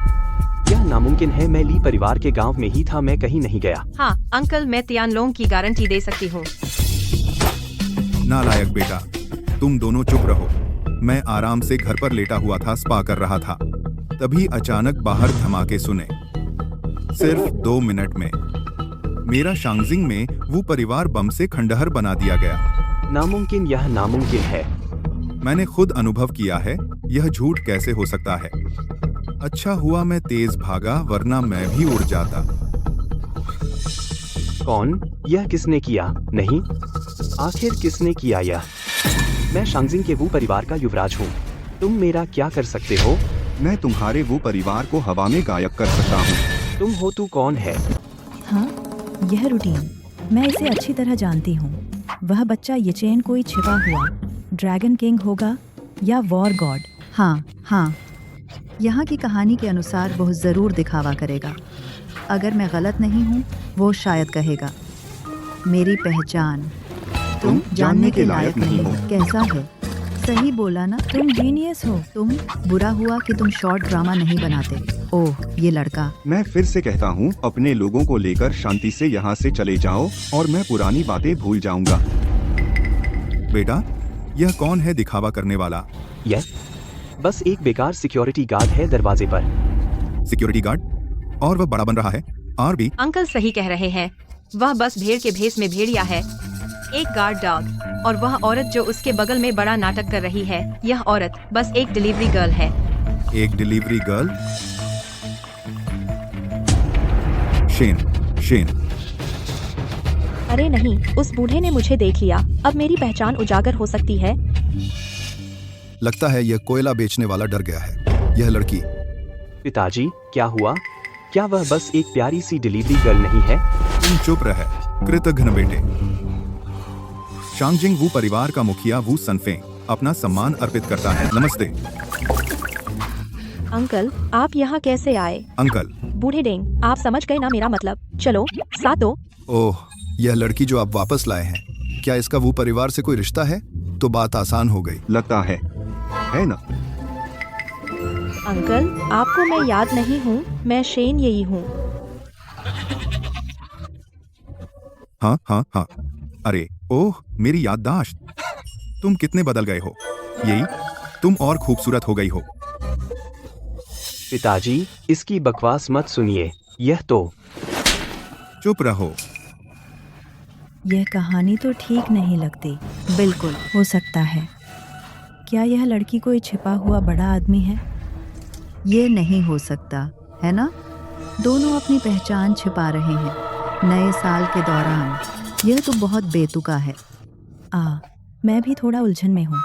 यह नामुमकिन है। मैं ली परिवार के गांव में ही था, मैं कहीं नहीं गया। हाँ अंकल, मैं तियानलोंग की गारंटी दे सकती हूँ। नालायक बेटा, तुम दोनों चुप रहो। मैं आराम से घर पर लेटा हुआ था, स्पा कर रहा था। तभी अचानक बाहर धमाके सुने। सिर्फ 2 मिनट में मेरा शांगजिंग में वो परिवार बम से खंडहर बना दिया गया। नामुमकिन, यह नामुमकिन है। मैंने खुद अनुभव किया है, यह झूठ कैसे हो सकता है। अच्छा हुआ मैं तेज भागा, वरना मैं भी उड़ जाता। कौन? यह किसने किया? नहीं, आखिर किसने किया यह? मैं शांगजिंग के वो परिवार का युवराज हूँ। तुम मेरा क्या कर सकते हो? मैं तुम्हारे वो परिवार को हवा में गायब कर सकता हूँ। तुम हो? तू कौन है? हाँ, यह रूटीन मैं इसे अच्छी तरह जानती हूँ। वह बच्चा येचेन कोई छिपा हुआ ड्रैगन किंग होगा या वॉर गॉड। हाँ हाँ, यहाँ की कहानी के अनुसार वो ज़रूर दिखावा करेगा। अगर मैं गलत नहीं हूँ, वो शायद कहेगा, मेरी पहचान तुम जानने के लायक नहीं हो। कैसा है? सही बोला ना? तुम जीनियस हो। तुम बुरा हुआ कि तुम शॉर्ट ड्रामा नहीं बनाते। ओह, ये लड़का। मैं फिर से कहता हूँ, अपने लोगों को लेकर शांति से यहाँ से चले जाओ और मैं पुरानी बातें भूल जाऊंगा। बेटा, यह कौन है दिखावा करने वाला? यह बस एक बेकार सिक्योरिटी गार्ड है दरवाजे पर। Security guard? और वह बड़ा बन रहा है। और भी अंकल सही कह रहे हैं। वह बस भेड़ के भेष में भेड़िया है, एक गार्ड डॉग। और वह औरत जो उसके बगल में बड़ा नाटक कर रही है, यह औरत बस एक डिलीवरी गर्ल है। एक डिलीवरी गर्ल? शेन। अरे नहीं, उस बूढ़े ने मुझे देख लिया। अब मेरी पहचान उजागर हो सकती है। लगता है यह कोयला बेचने वाला डर गया है। यह लड़की। पिताजी, क्या हुआ? क्या वह बस एक प्यारी सी डिलीवरी गर्ल नहीं है? तुम चुप रहे, कृतघ्न बेटे। शांगजिंग वू परिवार का मुखिया वू सनफेंग अपना सम्मान अर्पित करता है। नमस्ते अंकल, आप यहाँ कैसे आए? अंकल। बूढ़े डेंग, आप समझ गए ना मेरा मतलब। चलो साथ दो। ओह, यह लड़की जो आप वापस लाए हैं, क्या इसका वो परिवार से कोई रिश्ता है? तो बात आसान हो गई। लगता है ना? अंकल, आपको मैं याद नहीं हूँ। मैं शेन यही हूँ। हाँ। अरे ओह, मेरी याददाश्त। तुम कितने बदल गए हो। यही तुम और खूबसूरत हो गई हो। पिताजी, इसकी बकवास मत सुनिए। यह तो। चुप रहो। यह कहानी तो ठीक नहीं लगती। बिल्कुल हो सकता है। क्या यह लड़की कोई छिपा हुआ बड़ा आदमी है? ये नहीं हो सकता है ना? दोनों अपनी पहचान छिपा रहे हैं नए साल के दौरान। यह तो बहुत बेतुका है। मैं भी थोड़ा उलझन में हूँ।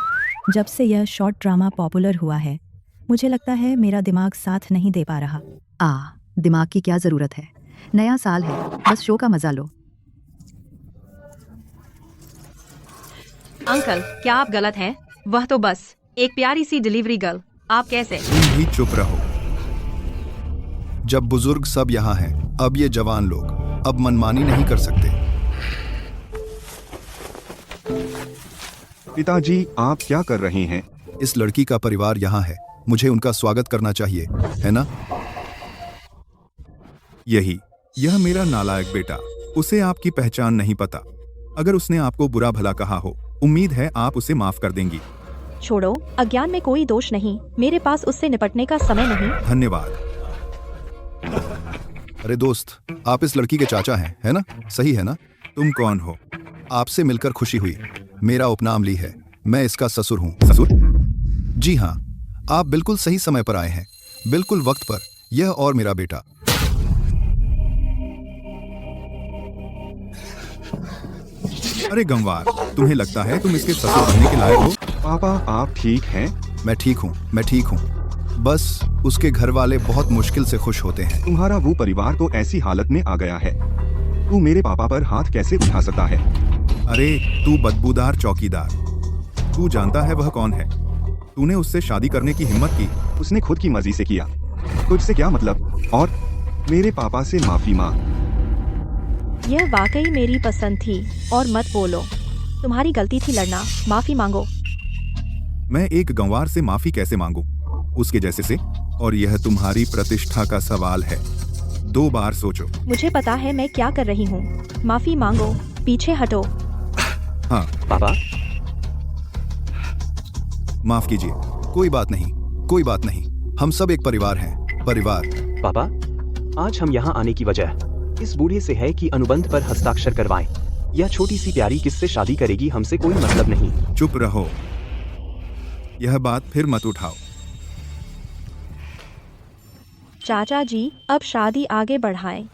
जब से यह शॉर्ट ड्रामा पॉपुलर हुआ है, मुझे लगता है मेरा दिमाग साथ नहीं दे पा रहा। दिमाग की क्या जरूरत है? नया साल है, बस शो का मजा लो। अंकल, क्या आप गलत हैं? वह तो बस एक प्यारी सी डिलीवरी गर्ल। आप कैसे? तुम भी चुप रहो। जब बुजुर्ग सब यहाँ हैं, अब ये जवान लोग अब मनमानी नहीं कर सकते। पिताजी, आप क्या कर रहे हैं? इस लड़की का परिवार यहाँ है, मुझे उनका स्वागत करना चाहिए, है ना? यह मेरा नालायक बेटा। उसे आपकी पहचान नहीं पता। अगर उसने आपको बुरा भला कहा हो, उम्मीद है आप उसे माफ कर देंगी। छोड़ो, अज्ञान में कोई दोष नहीं। मेरे पास उससे निपटने का समय नहीं। धन्यवाद। अरे दोस्त, आप इस लड़की के चाचा हैं, है ना? सही है ना? तुम कौन हो? आपसे मिलकर खुशी हुई। मेरा उपनाम ली है। मैं इसका ससुर हूँ। ससुर? जी हाँ, आप बिल्कुल सही समय पर आए हैं, बिल्कुल वक्त पर। यह और मेरा बेटा। अरे गंवार, तुम्हें लगता है तुम इसके ससुर बनने के लायक हो? पापा, आप ठीक हैं? मैं ठीक हूँ। बस उसके घर वाले बहुत मुश्किल से खुश होते हैं। तुम्हारा वो परिवार तो ऐसी हालत में आ गया है, तू मेरे पापा पर हाथ कैसे उठा सकता है? अरे तू बदबूदार चौकीदार, तू जानता है वह कौन है? तूने उससे शादी करने की हिम्मत की? उसने खुद की मर्जी से किया, तुझसे क्या मतलब? और मेरे पापा से माफी मांग। यह वाकई मेरी पसंद थी। और मत बोलो, तुम्हारी गलती थी लड़ना। माफी मांगो। मैं एक गंवार से माफी कैसे मांगू? उसके जैसे से? और यह तुम्हारी प्रतिष्ठा का सवाल है। 2 बार सोचो। मुझे पता है मैं क्या कर रही हूँ। माफी मांगो, पीछे हटो। हाँ पापा, माफ कीजिए। कोई बात नहीं, कोई बात नहीं। हम सब एक परिवार हैं। परिवार। पापा, आज हम यहाँ आने की वजह इस बूढ़े से है कि अनुबंध पर हस्ताक्षर करवाएं। यह छोटी सी प्यारी किससे शादी करेगी, हमसे कोई मतलब नहीं। चुप रहो, यह बात फिर मत उठाओ। चाचा जी, अब शादी आगे बढ़ाएं।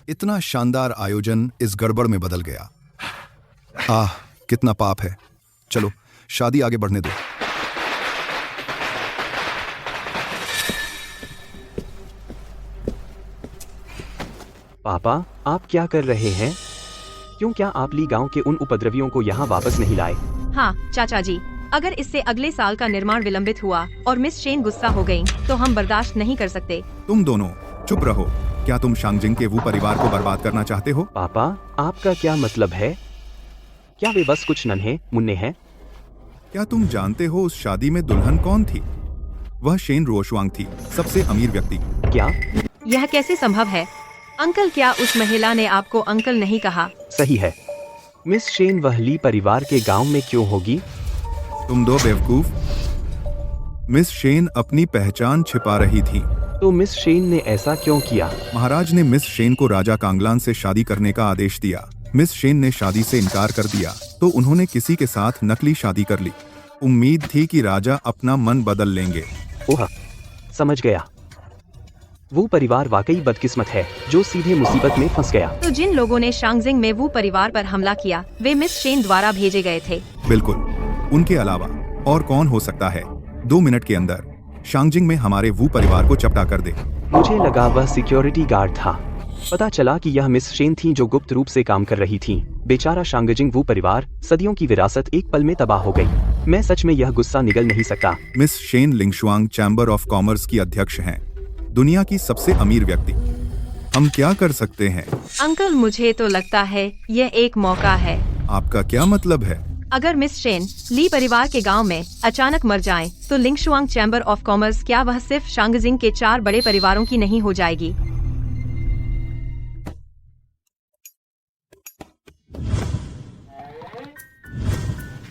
इतना शानदार आयोजन इस गड़बड़ में बदल गया। आह, कितना पाप है। चलो शादी आगे बढ़ने दो। पापा, आप क्या कर रहे हैं? क्यों, क्या आप ली गांव के उन उपद्रवियों को यहाँ वापस नहीं लाए? हाँ चाचा जी, अगर इससे अगले साल का निर्माण विलंबित हुआ और मिस शेन गुस्सा हो गयी, तो हम बर्दाश्त नहीं कर सकते। तुम दोनों चुप रहो। क्या तुम शांगजिंग के वो परिवार को बर्बाद करना चाहते हो? पापा, आपका क्या मतलब है? क्या वे बस कुछ नन्हे मुन्ने हैं? क्या तुम जानते हो उस शादी में दुल्हन कौन थी? वह शेन रोशवांग थी, सबसे अमीर व्यक्ति। क्या? यह कैसे संभव है? अंकल, क्या उस महिला ने आपको अंकल नहीं कहा? सही है। मिस शेन वह ली परिवार के गांव में क्यों होगी? तुम दो बेवकूफ। मिस शेन अपनी पहचान छिपा रही थी। तो मिस शेन ने ऐसा क्यों किया? महाराज ने मिस शेन को राजा कांगलान से शादी करने का आदेश दिया। मिस शेन ने शादी से इनकार कर दिया, तो उन्होंने किसी के साथ नकली शादी कर ली। उम्मीद थी कि राजा अपना मन बदल लेंगे। ओह, समझ गया। वो परिवार वाकई बदकिस्मत है जो सीधे मुसीबत में फंस गया। तो जिन लोगों ने शांगजिंग में वो परिवार पर हमला किया, वे मिस शेन द्वारा भेजे गए थे। बिल्कुल, उनके अलावा और कौन हो सकता है? 2 मिनट के अंदर शांगजिंग में हमारे वो परिवार को चपटा कर दे। मुझे लगा वह सिक्योरिटी गार्ड था। पता चला कि यह मिस शेन थी जो गुप्त रूप से काम कर रही थी। बेचारा शांगजिंग वो परिवार, सदियों की विरासत एक पल में तबाह हो गई। मैं सच में यह गुस्सा निगल नहीं सकता। Miss Shen Lingshuang chamber of commerce की अध्यक्ष हैं, दुनिया की सबसे अमीर व्यक्ति। हम क्या कर सकते हैं? अंकल, मुझे तो लगता है यह एक मौका है। आपका क्या मतलब है? अगर मिस शेन ली परिवार के गांव में अचानक मर जाएं, तो लिंगशुआंग चैम्बर ऑफ कॉमर्स क्या वह सिर्फ शांगजिंग के 4 बड़े परिवारों की नहीं हो जाएगी?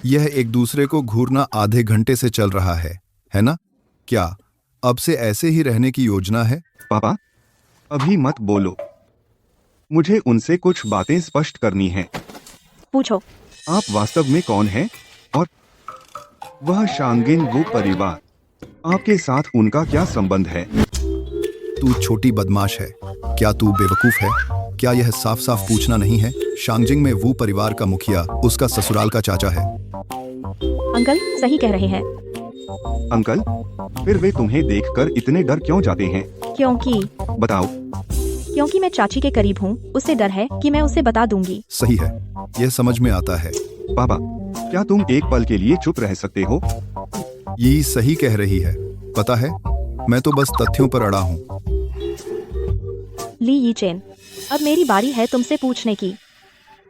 यह एक दूसरे को घूरना आधे घंटे से चल रहा है ना? क्या अब से ऐसे ही रहने की योजना है? पापा, अभी मत बोलो। मुझे उनसे कुछ बातें स्पष्ट करनी हैं। पूछो। आप वास्तव में कौन हैं? और वह शांगिन वो परिवार, आपके साथ उनका क्या संबंध है? तू छोटी बदमाश है। क्या तू बेवकूफ है? क्या यह साफ साफ पूछना नहीं है? शांगजिंग में वो परिवार का मुखिया उसका ससुराल का चाचा है। अंकल, सही कह रहे हैं। अंकल, फिर वे तुम्हें देखकर इतने डर क्यों जाते हैं? क्योंकि बताओ। क्योंकि मैं चाची के करीब हूँ। उसे डर है कि मैं उसे बता दूंगी। सही है, यह समझ में आता है। पापा, क्या तुम एक पल के लिए चुप रह सकते हो? ये सही कह रही है। पता है, मैं तो बस तथ्यों पर अड़ा हूँ। ली यीचेन, अब मेरी बारी है तुमसे पूछने की।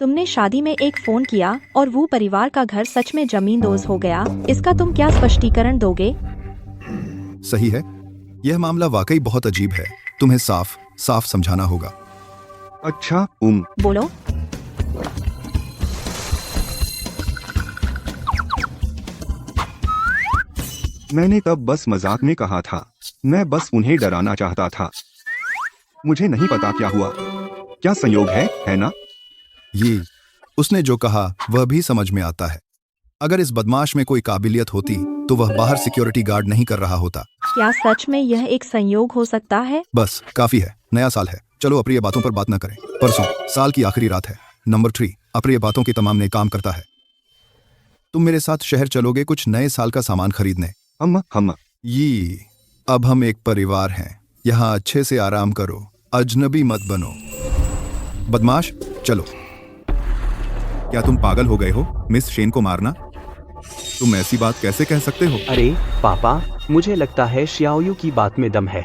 तुमने शादी में एक फोन किया और वो परिवार का घर सच में जमींदोज हो गया। इसका तुम क्या स्पष्टीकरण दोगे? सही है, यह मामला वाकई बहुत अजीब है। तुम्हें साफ साफ समझाना होगा। अच्छा, बोलो। मैंने तब बस मजाक में कहा था। मैं बस उन्हें डराना चाहता था। मुझे नहीं पता क्या हुआ। क्या संयोग है ना? ये उसने जो कहा वह भी समझ में आता है। अगर इस बदमाश में कोई काबिलियत होती तो वह बाहर सिक्योरिटी गार्ड नहीं कर रहा होता। क्या सच में यह एक संयोग हो सकता है? बस काफी है। नया साल है, चलो अप्रिय बातों पर बात न करें। परसों साल की आखिरी रात है। नंबर 3, अप्रिय बातों के तमाम ने काम करता है। तुम मेरे साथ शहर चलोगे कुछ नए साल का सामान खरीदने? हम ये अब हम एक परिवार हैं। यहाँ अच्छे से आराम करो, अजनबी मत बनो। बदमाश, चलो। क्या तुम पागल हो गए हो? मिस शेन को मारना? तुम ऐसी बात कैसे कह सकते हो? अरे पापा, मुझे लगता है श्याओयू की बात में दम है।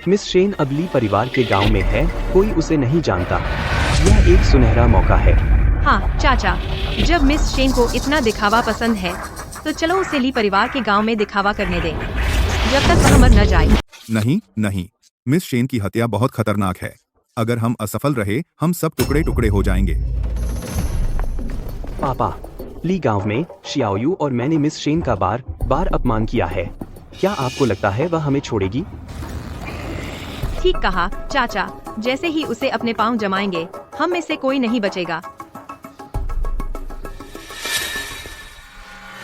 मिस शेन अब ली परिवार के गांव में है, कोई उसे नहीं जानता। यह एक सुनहरा मौका है। हाँ चाचा, जब मिस शेन को इतना दिखावा पसंद है, तो चलो उसे ली परिवार के गांव में दिखावा करने दें, जब तक वह मर न जाए। नहीं नहीं, मिस शेन की हत्या बहुत खतरनाक है। अगर हम असफल रहे हम सब टुकड़े टुकड़े हो जाएंगे। पापा, ली गांव में शियाओयू और मैंने मिस शेन का बार बार अपमान किया है। क्या आपको लगता है वह हमें छोड़ेगी? ठीक कहा चाचा, जैसे ही उसे अपने पांव जमाएंगे हम में से कोई नहीं बचेगा।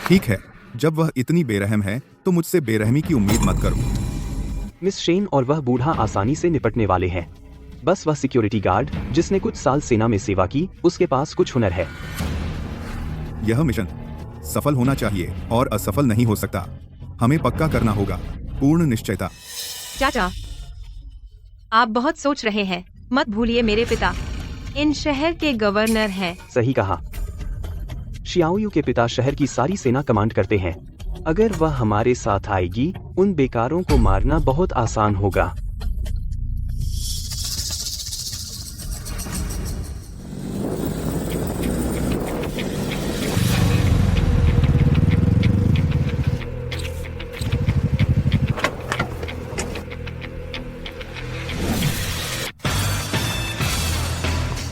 ठीक है, जब वह इतनी बेरहम है तो मुझसे बेरहमी की उम्मीद मत करो। मिस शेन और वह बूढ़ा आसानी से निपटने वाले हैं। बस वह सिक्योरिटी गार्ड जिसने कुछ साल सेना में सेवा की, उसके पास कुछ हुनर है। यह मिशन सफल होना चाहिए और असफल नहीं हो सकता। हमें पक्का करना होगा, पूर्ण निश्चयता। चाचा, आप बहुत सोच रहे हैं। मत भूलिए मेरे पिता इन शहर के गवर्नर हैं। सही कहा। शियाओयू के पिता शहर की सारी सेना कमांड करते हैं। अगर वह हमारे साथ आएगी, उन बेकारों को मारना बहुत आसान होगा।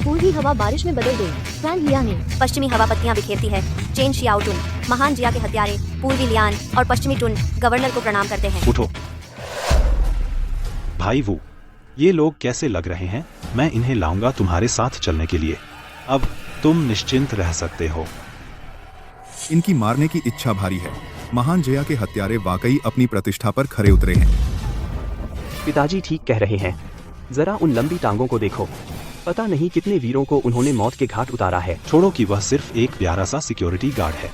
पूर्वी हवा बारिश में बदल गई। फैन लिया ने पश्चिमी हवा पत्तियां बिखेरती है। चेन शियाओटुन, महान जिया के हत्यारे, पूर्वी लियान और पश्चिमी टुन गवर्नर को प्रणाम करते हैं। उठो भाई, वो ये लोग कैसे लग रहे हैं? मैं इन्हें लाऊंगा तुम्हारे साथ चलने के लिए। अब तुम निश्चिंत रह सकते हो। इनकी मारने की इच्छा भारी है। महान जया के हत्यारे वाकई अपनी प्रतिष्ठा पर खरे उतरे हैं। पिताजी ठीक कह रहे हैं। जरा उन लंबी टांगों को देखो। पता नहीं कितने वीरों को उन्होंने मौत के घाट उतारा है। छोड़ो कि वह सिर्फ एक प्यारा सा सिक्योरिटी गार्ड है।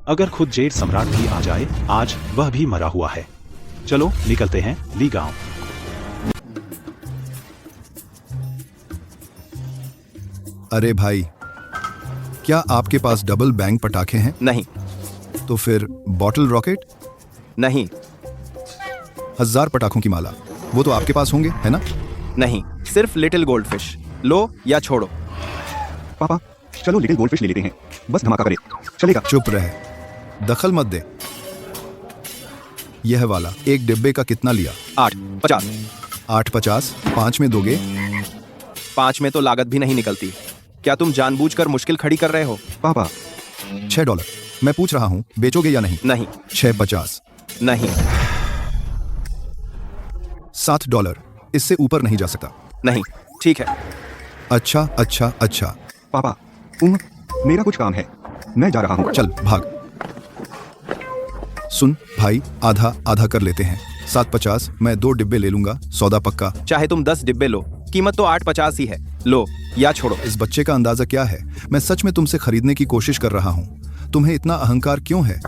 अगर खुद जेड सम्राट भी आ जाए, आज वह भी मरा हुआ है। चलो निकलते हैं ली गांव। अरे भाई, क्या आपके पास डबल बैंग पटाखे हैं? नहीं। तो फिर बॉटल रॉकेट? नहीं। 1000 पटाखों की माला, वो तो आपके पास होंगे, है ना? नहीं, सिर्फ लिटिल गोल्डफिश। लो या छोड़ो। पापा चलो लिटिल गोल्डफिश ले लेते हैं, बस धमाका करे, चलेगा? चुप रहे, दखल मत दे। यह वाला एक डिब्बे का कितना लिया? 8.50। 8.50? 5 में दोगे? 5 में तो लागत भी नहीं निकलती। क्या तुम जानबूझकर मुश्किल खड़ी कर रहे हो? पापा $6। मैं पूछ रहा हूँ, बेचोगे या नहीं? नहीं। 6.50? नहीं। $7, इससे ऊपर नहीं जा सकता। नहीं। ठीक है। अच्छा अच्छा अच्छा। पापा मेरा कुछ काम है, मैं जा रहा हूँ। चल भाग। सुन भाई, आधा आधा कर लेते हैं। 7.50, मैं 2 डिब्बे ले लूंगा, सौदा पक्का। चाहे तुम 10 डिब्बे लो, कीमत तो 8.50 ही है। लो या छोड़ो। इस बच्चे का अंदाजा क्या है? मैं सच में तुमसे खरीदने की कोशिश कर रहा हूँ। तुम्हें इतना अहंकार क्यों है?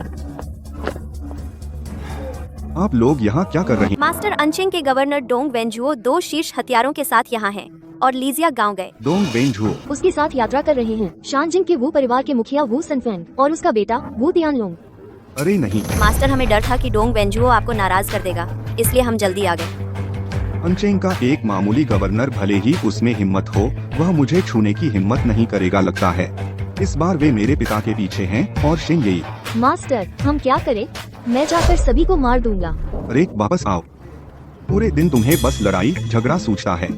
आप लोग यहाँ क्या कर रहे हैं? मास्टर अनचेंग के गवर्नर डोंग वेंजुओ 2 शीर्ष हथियारों के साथ यहाँ हैं और लीजिया गांव गए। डोंग वेंजुओ उसके साथ यात्रा कर रहे हैं। शानजिंग के वू परिवार के मुखिया वू सनफैन और उसका बेटा वू तियानलोंग। अरे नहीं मास्टर, हमें डर था कि डोंग वेंजुओ आपको नाराज कर देगा, इसलिए हम जल्दी आ गए। अनचेंग का एक मामूली गवर्नर, भले ही उसमें हिम्मत हो, वह मुझे छूने की हिम्मत नहीं करेगा लगता है। इस बार वे मेरे पिता के पीछे हैं और शिंग यही। मास्टर हम क्या करें? मैं जाकर सभी को मार दूंगा। अरे वापस आओ, पूरे दिन तुम्हें बस लड़ाई झगड़ा सूझता है।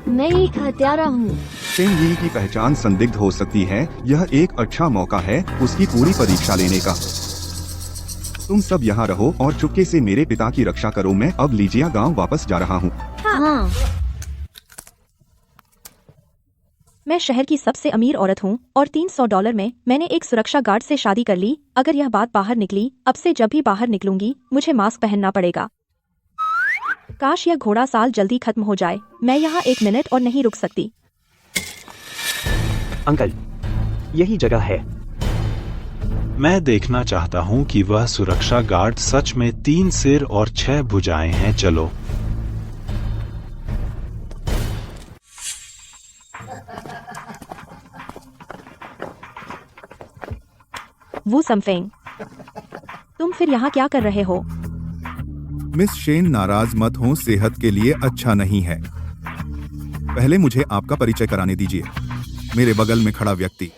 मैं एक हत्यारा हूँ। शिंग यी की पहचान संदिग्ध हो सकती है, यह एक अच्छा मौका है उसकी पूरी परीक्षा लेने का। तुम सब यहाँ रहो और चुपके से मेरे पिता की रक्षा करो। मैं अब लीजिया गांव वापस जा रहा हूँ। हाँ। मैं शहर की सबसे अमीर औरत हूँ और $300 में मैंने एक सुरक्षा गार्ड से शादी कर ली। अगर यह बात बाहर निकली, अब से जब भी बाहर निकलूंगी मुझे मास्क पहनना पड़ेगा। काश यह घोड़ा साल जल्दी खत्म हो जाए। मैं यहाँ 1 मिनट और नहीं रुक सकती। अंकल, यही जगह है। मैं देखना चाहता हूँ कि वह सुरक्षा गार्ड सच में 3 सिर और 6 भुजाएं हैं। चलो। वू समफेंग, तुम फिर यहाँ क्या कर रहे हो? मिस शेन नाराज मत हो, सेहत के लिए अच्छा नहीं है। पहले मुझे आपका परिचय कराने दीजिए। मेरे बगल में खड़ा व्यक्ति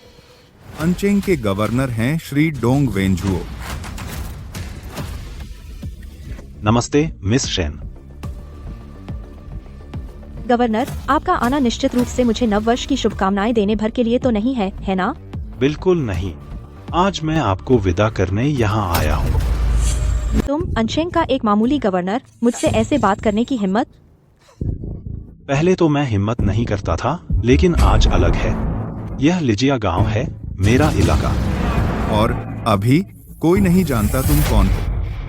अनचेंग के गवर्नर हैं श्री डोंग वेंजुओ। नमस्ते मिस शेन। गवर्नर, आपका आना निश्चित रूप से मुझे नववर्ष की शुभकामनाएं देने भर के लिए तो नहीं है ना? बिल्कुल नहीं। आज मैं आपको विदा करने यहाँ आया हूँ। तुम अनशेन का एक मामूली गवर्नर, मुझसे ऐसे बात करने की हिम्मत? पहले तो मैं हिम्मत नहीं करता था, लेकिन आज अलग है। यह लिजिया गांव है, मेरा इलाका। और अभी कोई नहीं जानता तुम कौन हो।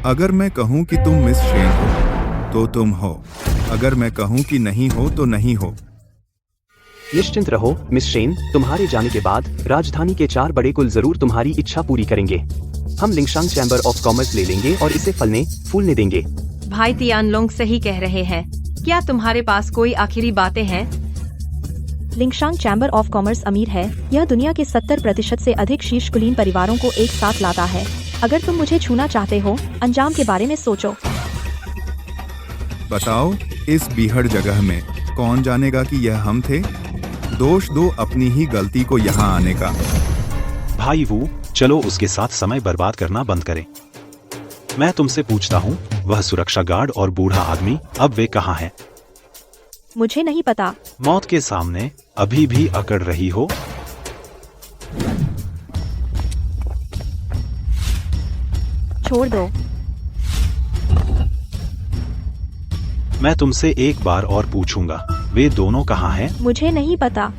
अगर मैं कहूँ कि तुम मिस शेन हो तो तुम हो, अगर मैं कहूँ कि नहीं हो तो नहीं हो। निश्चिंत रहो मिस शेन, तुम्हारे जाने के बाद राजधानी के 4 बड़े कुल जरूर तुम्हारी इच्छा पूरी करेंगे। हम लिंगशांग चैम्बर ऑफ कॉमर्स ले लेंगे और इसे फलने फूलने देंगे। भाई तियानलोंग सही कह रहे हैं। क्या तुम्हारे पास कोई आखिरी बातें हैं? लिंगशांग चैम्बर ऑफ कॉमर्स अमीर है। यह दुनिया के 70% से अधिक शीर्ष कुलीन परिवारों को एक साथ लाता है। अगर तुम मुझे छूना चाहते हो, अंजाम के बारे में सोचो। बताओ, इस बीहड़ जगह में कौन जानेगा कि यह हम थे? दोष दो अपनी ही गलती को यहाँ आने का। भाई वू, चलो उसके साथ समय बर्बाद करना बंद करें। मैं तुमसे पूछता हूँ, वह सुरक्षा गार्ड और बूढ़ा आदमी अब वे कहाँ हैं? मुझे नहीं पता। मौत के सामने अभी भी अकड़ रही हो? छोड़ दो। मैं तुमसे एक बार और पूछूंगा, वे दोनों कहाँ हैं? मुझे नहीं पता।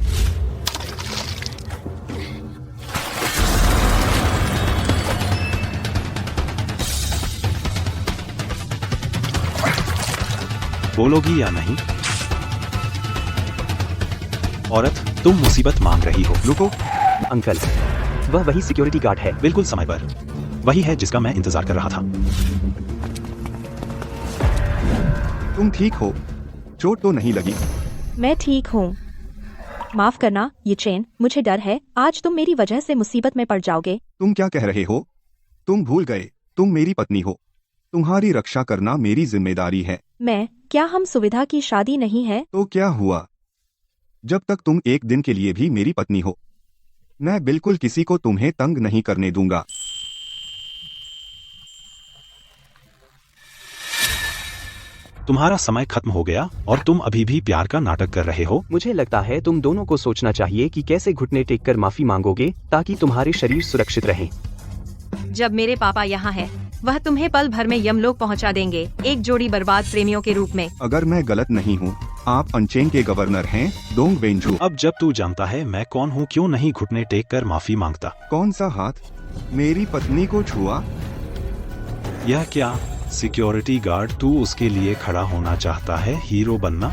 बोलोगी या नहीं? औरत, तुम मुसीबत मांग रही हो। रुको अंकल, वह वही सिक्योरिटी गार्ड है। बिल्कुल समय पर। वही है जिसका मैं इंतजार कर रहा था। तुम ठीक हो? चोट तो नहीं लगी? मैं ठीक हूँ। माफ करना ये चेन, मुझे डर है आज तुम मेरी वजह से मुसीबत में पड़ जाओगे। तुम क्या कह रहे हो? तुम भूल गए, तुम मेरी पत्नी हो। तुम्हारी रक्षा करना मेरी जिम्मेदारी है। क्या हम सुविधा की शादी नहीं है? तो क्या हुआ? जब तक तुम एक दिन के लिए भी मेरी पत्नी हो, मैं बिल्कुल किसी को तुम्हें तंग नहीं करने दूंगा। तुम्हारा समय खत्म हो गया और तुम अभी भी प्यार का नाटक कर रहे हो। मुझे लगता है तुम दोनों को सोचना चाहिए कि कैसे घुटने टेक कर माफी मांगोगे ताकि तुम्हारे शरीर सुरक्षित रहें। जब मेरे पापा यहाँ हैं, वह तुम्हें पल भर में यमलोक पहुँचा देंगे, एक जोड़ी बर्बाद प्रेमियों के रूप में। अगर मैं गलत नहीं हूँ, आप अनचेन के गवर्नर हैं, दोंग वेंजू। अब जब तू जानता है मैं कौन हूँ, क्यों नहीं घुटने टेक कर माफी मांगता? कौन सा हाथ मेरी पत्नी को छुआ? यह क्या सिक्योरिटी गार्ड, तू उसके लिए खड़ा होना चाहता है, हीरो बनना?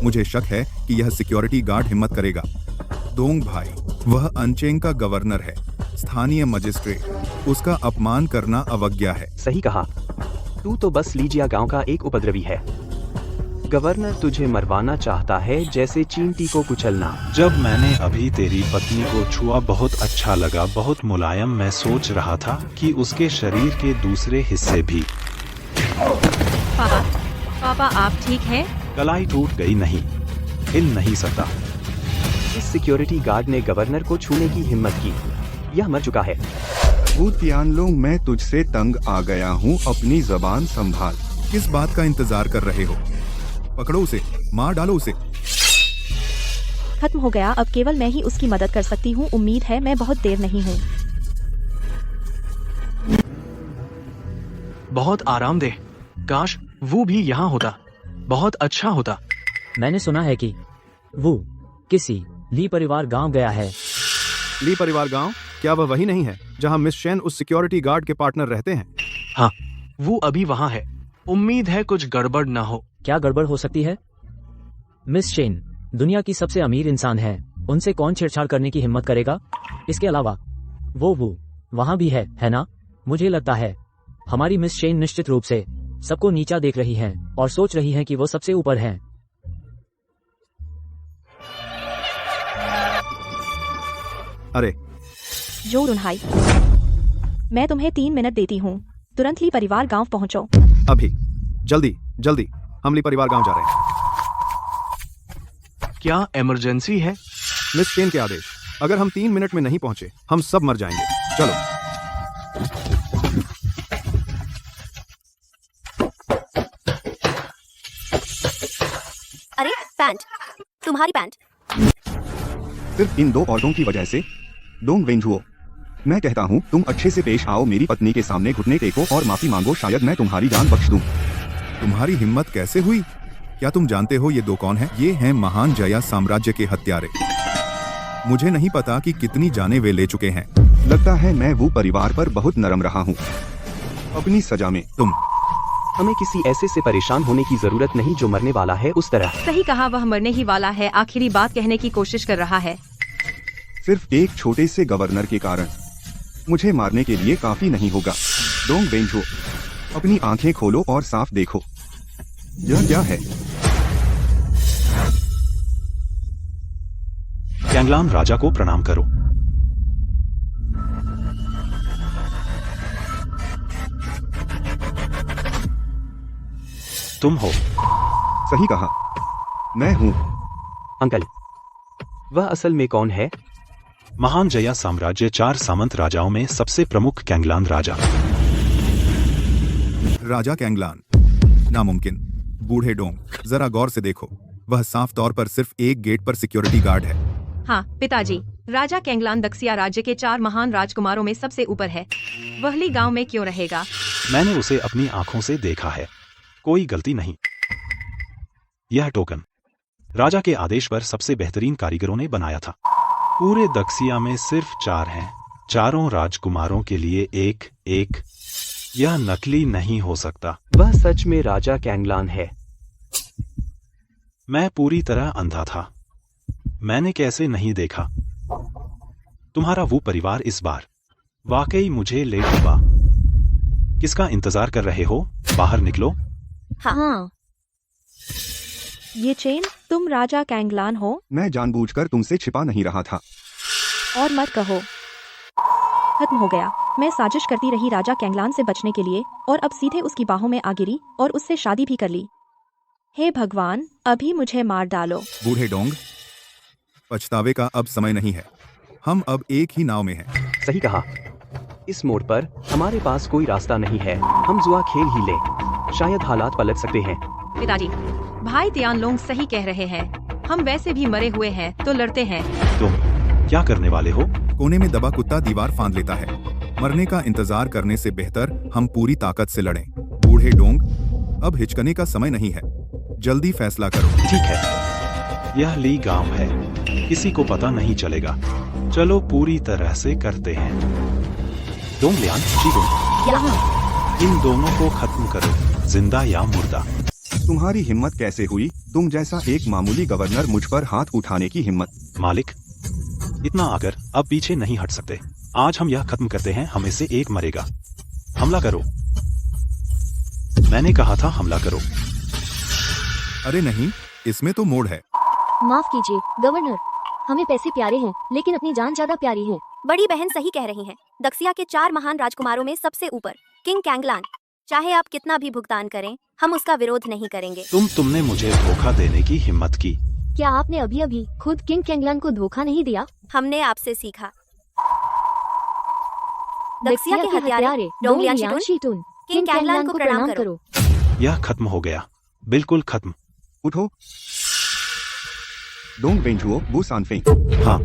मुझे शक है कि यह सिक्योरिटी गार्ड हिम्मत करेगा। दोंग भाई, वह अनचेंग का गवर्नर है, स्थानीय मजिस्ट्रेट। उसका अपमान करना अवज्ञा है। सही कहा। तू तो बस लीजिया गांव का एक उपद्रवी है। गवर्नर तुझे मरवाना चाहता है जैसे चींटी को कुचलना। जब मैंने अभी तेरी पत्नी को छुआ बहुत अच्छा लगा, बहुत मुलायम। मैं सोच रहा था कि उसके शरीर के दूसरे हिस्से भी। पापा आप ठीक हैं? कलाई टूट गई, नहीं हिल नहीं सकता। इस सिक्योरिटी गार्ड ने गवर्नर को छूने की हिम्मत की। यह मर चुका है। वो तियानलोंग, मैं तुझसे तंग आ गया हूँ, अपनी जबान संभाल। किस बात का इंतजार कर रहे हो? पकड़ो उसे, मार डालो उसे। खत्म हो गया, अब केवल मैं ही उसकी मदद कर सकती हूँ। उम्मीद है मैं बहुत देर नहीं हूँ। बहुत आरामदेह। काश वो भी यहाँ होता, बहुत अच्छा होता। मैंने सुना है कि वो किसी ली परिवार गांव गया है। ली परिवार गांव? क्या वह वही नहीं है जहां मिस शेन उस सिक्योरिटी गार्ड के पार्टनर रहते हैं? हाँ, वो अभी वहाँ है। उम्मीद है कुछ गड़बड़ ना हो। क्या गड़बड़ हो सकती है? मिस शेन दुनिया की सबसे अमीर इंसान है, उनसे कौन छेड़छाड़ करने की हिम्मत करेगा? इसके अलावा वो वहाँ भी है ना? मुझे लगता है हमारी मिस शेन निश्चित रूप से सबको नीचा देख रही हैं और सोच रही हैं कि वो सबसे ऊपर हैं। अरे जो रुनहाई, मैं तुम्हें 3 मिनट देती हूँ, तुरंत ली परिवार गांव पहुँचो। अभी जल्दी जल्दी, हम ली परिवार गांव जा रहे हैं। क्या इमरजेंसी है? मिस शेन के आदेश। अगर हम 3 मिनट में नहीं पहुंचे, हम सब मर जाएंगे। चलो। तुम्हारी पैंट। सिर्फ इन दो औरतों की वजह से? डोंग वेंझुओ, मैं कहता हूँ तुम अच्छे से पेश आओ, मेरी पत्नी के सामने घुटने टेको और माफी मांगो, शायद मैं तुम्हारी जान बख्श दूं। तुम्हारी हिम्मत कैसे हुई? क्या तुम जानते हो ये दो कौन हैं? ये हैं महान जया साम्राज्य के हत्यारे। मुझे नहीं पता कि कितनी जानें वे ले चुके हैं। लगता है मैं वो परिवार पर बहुत नरम रहा हूँ अपनी सजा में। हमें किसी ऐसे से परेशान होने की जरूरत नहीं जो मरने वाला है उस तरह। सही कहा, वह मरने ही वाला है। आखिरी बात कहने की कोशिश कर रहा है। सिर्फ एक छोटे से गवर्नर के कारण मुझे मारने के लिए काफी नहीं होगा। डोंग वेंझुओ, अपनी आंखें खोलो और साफ देखो, यह क्या है? कैंगलान राजा को प्रणाम करो। तुम हो? सही कहा, मैं हूँ। अंकल, वह असल में कौन है? महान जया साम्राज्य 4 सामंत राजाओं में सबसे प्रमुख कैंगलान राजा। राजा कैंगलान? नामुमकिन। बूढ़े डोंग, जरा गौर से देखो, वह साफ तौर पर सिर्फ एक गेट पर सिक्योरिटी गार्ड है। हाँ पिताजी, राजा कैंगलान दक्षिया राज्य के 4 महान राजकुमारों में सबसे ऊपर है। वहली गांव में क्यों रहेगा? मैंने उसे अपनी आंखों से देखा है, कोई गलती नहीं। यह टोकन राजा के आदेश पर सबसे बेहतरीन कारीगरों ने बनाया था। पूरे दक्षिया में सिर्फ 4 हैं, चारों राजकुमारों के लिए एक। यह नकली नहीं हो सकता। वह सच में राजा कैंगलान है। मैं पूरी तरह अंधा था, मैंने कैसे नहीं देखा? तुम्हारा वो परिवार इस बार वाकई मुझे ले डूबा। किसका इंतजार कर रहे हो? बाहर निकलो। हाँ। ये चेन, तुम राजा कैंगलान हो? मैं जानबूझकर तुमसे छिपा नहीं रहा था। और मत कहो। खत्म हो गया। मैं साजिश करती रही राजा कैंगलान से बचने के लिए, और अब सीधे उसकी बाहों में आ गिरी और उससे शादी भी कर ली। हे भगवान, अभी मुझे मार डालो। बूढ़े डोंग, पछतावे का अब समय नहीं है। हम अब एक ही नाव में हैं। सही कहा। इस मोड़ पर हमारे पास कोई रास्ता नहीं है। हम जुआ खेल ही ले, शायद हालात पलट सकते हैं। पिताजी, भाई तियानलोंग सही कह रहे हैं। हम वैसे भी मरे हुए हैं, तो लड़ते हैं। तुम क्या करने वाले हो? कोने में दबा कुत्ता दीवार फांद लेता है। मरने का इंतजार करने से बेहतर हम पूरी ताकत से लड़ें। बूढ़े डोंग, अब हिचकने का समय नहीं है, जल्दी फैसला करो। ठीक है, यह ली गांव है, किसी को पता नहीं चलेगा। चलो पूरी तरह से करते हैं। डोंग लियान, चीगो, इन दोनों को खत्म करो, जिंदा या मुर्दा। तुम्हारी हिम्मत कैसे हुई? तुम जैसा एक मामूली गवर्नर मुझ पर हाथ उठाने की हिम्मत? मालिक, इतना आकर अब पीछे नहीं हट सकते। आज हम यह खत्म करते हैं, हमें से एक मरेगा। हमला करो, मैंने कहा था हमला करो। अरे नहीं, इसमें तो मोड़ है। माफ कीजिए गवर्नर, हमें पैसे प्यारे हैं, लेकिन अपनी जान ज्यादा प्यारी है। बड़ी बहन सही कह रही हैं। दक्षिया के 4 महान राजकुमारों में सबसे ऊपर किंग कैंगलान। चाहे आप कितना भी भुगतान करें, हम उसका विरोध नहीं करेंगे। तुमने मुझे धोखा देने की हिम्मत की। क्या आपने अभी अभी खुद किंग कैंगलान को धोखा नहीं दिया? हमने आपसे सीखा। दक्षिया के हत्यारे डोंग लियान शीटुन, किंग कैंगलान को प्रणाम करो। यह खत्म हो गया, बिल्कुल खत्म। उठो। डोंग वेंझुओ, वो सानफेंग। हाँ।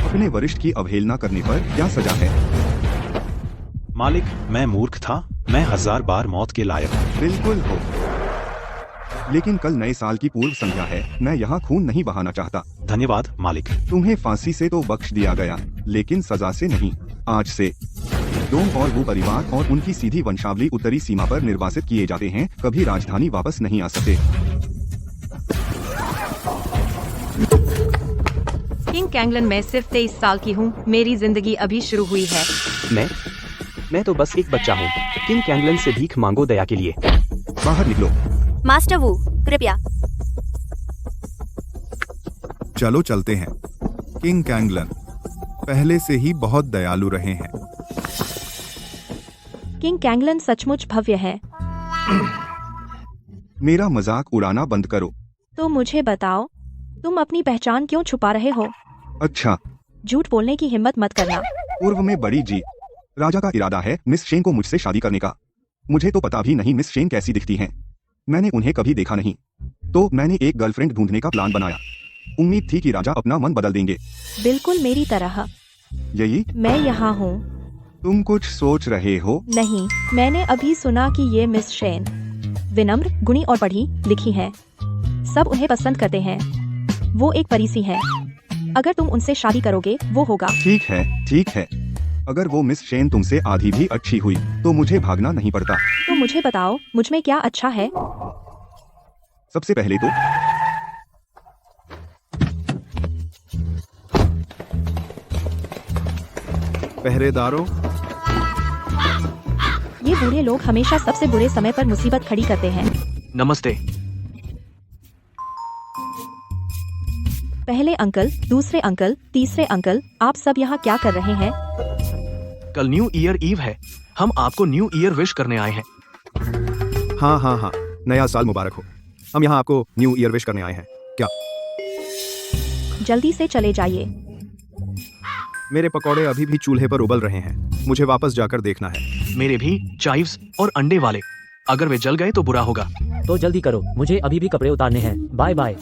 अपने वरिष्ठ की अवहेलना करने पर क्या सजा है? मालिक, मैं मूर्ख था, मैं 1000 बार मौत के लायक हूँ। बिल्कुल हो, लेकिन कल नए साल की पूर्व संध्या है, मैं यहाँ खून नहीं बहाना चाहता। धन्यवाद मालिक। तुम्हें फांसी से तो बख्श दिया गया, लेकिन सजा से नहीं। आज से डोंग और वो परिवार और उनकी सीधी वंशावली उत्तरी सीमा पर निर्वासित किए जाते हैं, कभी राजधानी वापस नहीं आ सकते। किंग कैंगलान, मैं सिर्फ 23 साल की हूँ, मेरी जिंदगी अभी शुरू हुई है। मैं तो बस एक बच्चा हूँ। किंग कैंगलान से भीख मांगो दया के लिए। बाहर निकलो। मास्टर वू, कृपया। चलो चलते हैं। किंग कैंगलान पहले से ही बहुत दयालु रहे हैं। किंग कैंगलान सचमुच भव्य है। मेरा मजाक उड़ाना बंद करो। तो मुझे बताओ, तुम अपनी पहचान क्यों छुपा रहे हो? अच्छा, झूठ बोलने की हिम्मत मत करना। पूर्व में बड़ी जी, राजा का इरादा है मिस शेन को मुझसे शादी करने का। मुझे तो पता भी नहीं मिस शेन कैसी दिखती हैं। मैंने उन्हें कभी देखा नहीं, तो मैंने एक गर्लफ्रेंड ढूंढने का प्लान बनाया। उम्मीद थी कि राजा अपना मन बदल देंगे। बिल्कुल मेरी तरह। यही मैं यहाँ हूँ। तुम कुछ सोच रहे हो? नहीं, मैंने अभी सुना कि ये मिस शेन विनम्र, गुणी और पढ़ी लिखी है। सब उन्हें पसंद करते हैं। वो एक परी सी है। अगर तुम उनसे शादी करोगे वो होगा। ठीक है, ठीक है। अगर वो मिस शेन तुमसे आधी भी अच्छी हुई तो मुझे भागना नहीं पड़ता। तो मुझे बताओ मुझ में क्या अच्छा है? सबसे पहले तो पहरेदारों, ये बूढ़े लोग हमेशा सबसे बुरे समय पर मुसीबत खड़ी करते हैं। नमस्ते। पहले अंकल, दूसरे अंकल, तीसरे अंकल, आप सब यहाँ क्या कर रहे हैं? कल न्यू ईयर ईव है। हम आपको न्यू ईयर विश करने आए हैं। हाँ हाँ हाँ, नया साल मुबारक हो। हम यहाँ आपको न्यू ईयर विश करने आए हैं। क्या? जल्दी से चले जाइए। मेरे पकौड़े अभी भी चूल्हे पर उबल रहे हैं। मुझे वापस जाकर देखना है। मेरे भी चाइव्स और अंडे वाले। अगर वे जल गए तो बुरा होगा। तो जल्दी करो, मुझे अभी भी कपड़े उतारने हैं। Bye bye.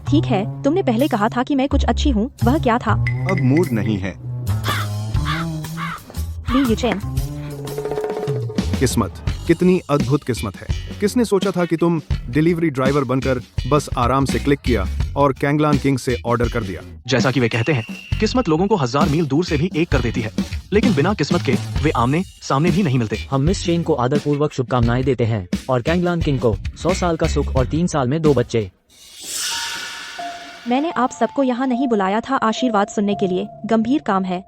ठीक है, तुमने पहले कहा था कि मैं कुछ अच्छी हूँ। वह क्या था? अब मूड नहीं है। ली यूचेन, किस्मत, कितनी अद्भुत किस्मत है। किसने सोचा था कि तुम डिलीवरी ड्राइवर बनकर बस आराम से क्लिक किया और कैंगलान किंग से ऑर्डर कर दिया। जैसा कि वे कहते हैं, किस्मत लोगों को 1000 मील दूर से भी एक कर देती है, लेकिन बिना किस्मत के वे आमने सामने भी नहीं मिलते। हम मिस शेन को आदरपूर्वक शुभकामनाएं देते हैं और कैंगलान किंग को 100 साल का सुख और 3 साल में 2 बच्चे। मैंने आप सबको यहाँ नहीं बुलाया था आशीर्वाद सुनने के लिए। गंभीर काम है।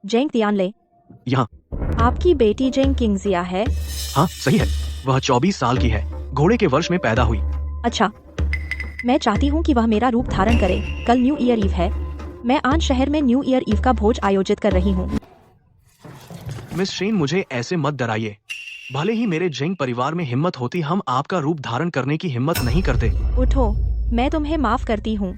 जेंग तियानले, यहाँ आपकी बेटी जेंग किंगजिया है? हाँ सही है। वह 24 साल की है। घोड़े के वर्ष में पैदा हुई। अच्छा, मैं चाहती हूँ कि वह मेरा रूप धारण करे। कल न्यू ईयर ईव है। मैं आज शहर में न्यू ईयर ईव का भोज आयोजित कर रही हूँ। मिस शेन, मुझे ऐसे मत डराइए। भले ही मेरे जेंग परिवार में हिम्मत होती, हम आपका रूप धारण करने की हिम्मत नहीं करते। उठो, मैं तुम्हें माफ करती हूँ।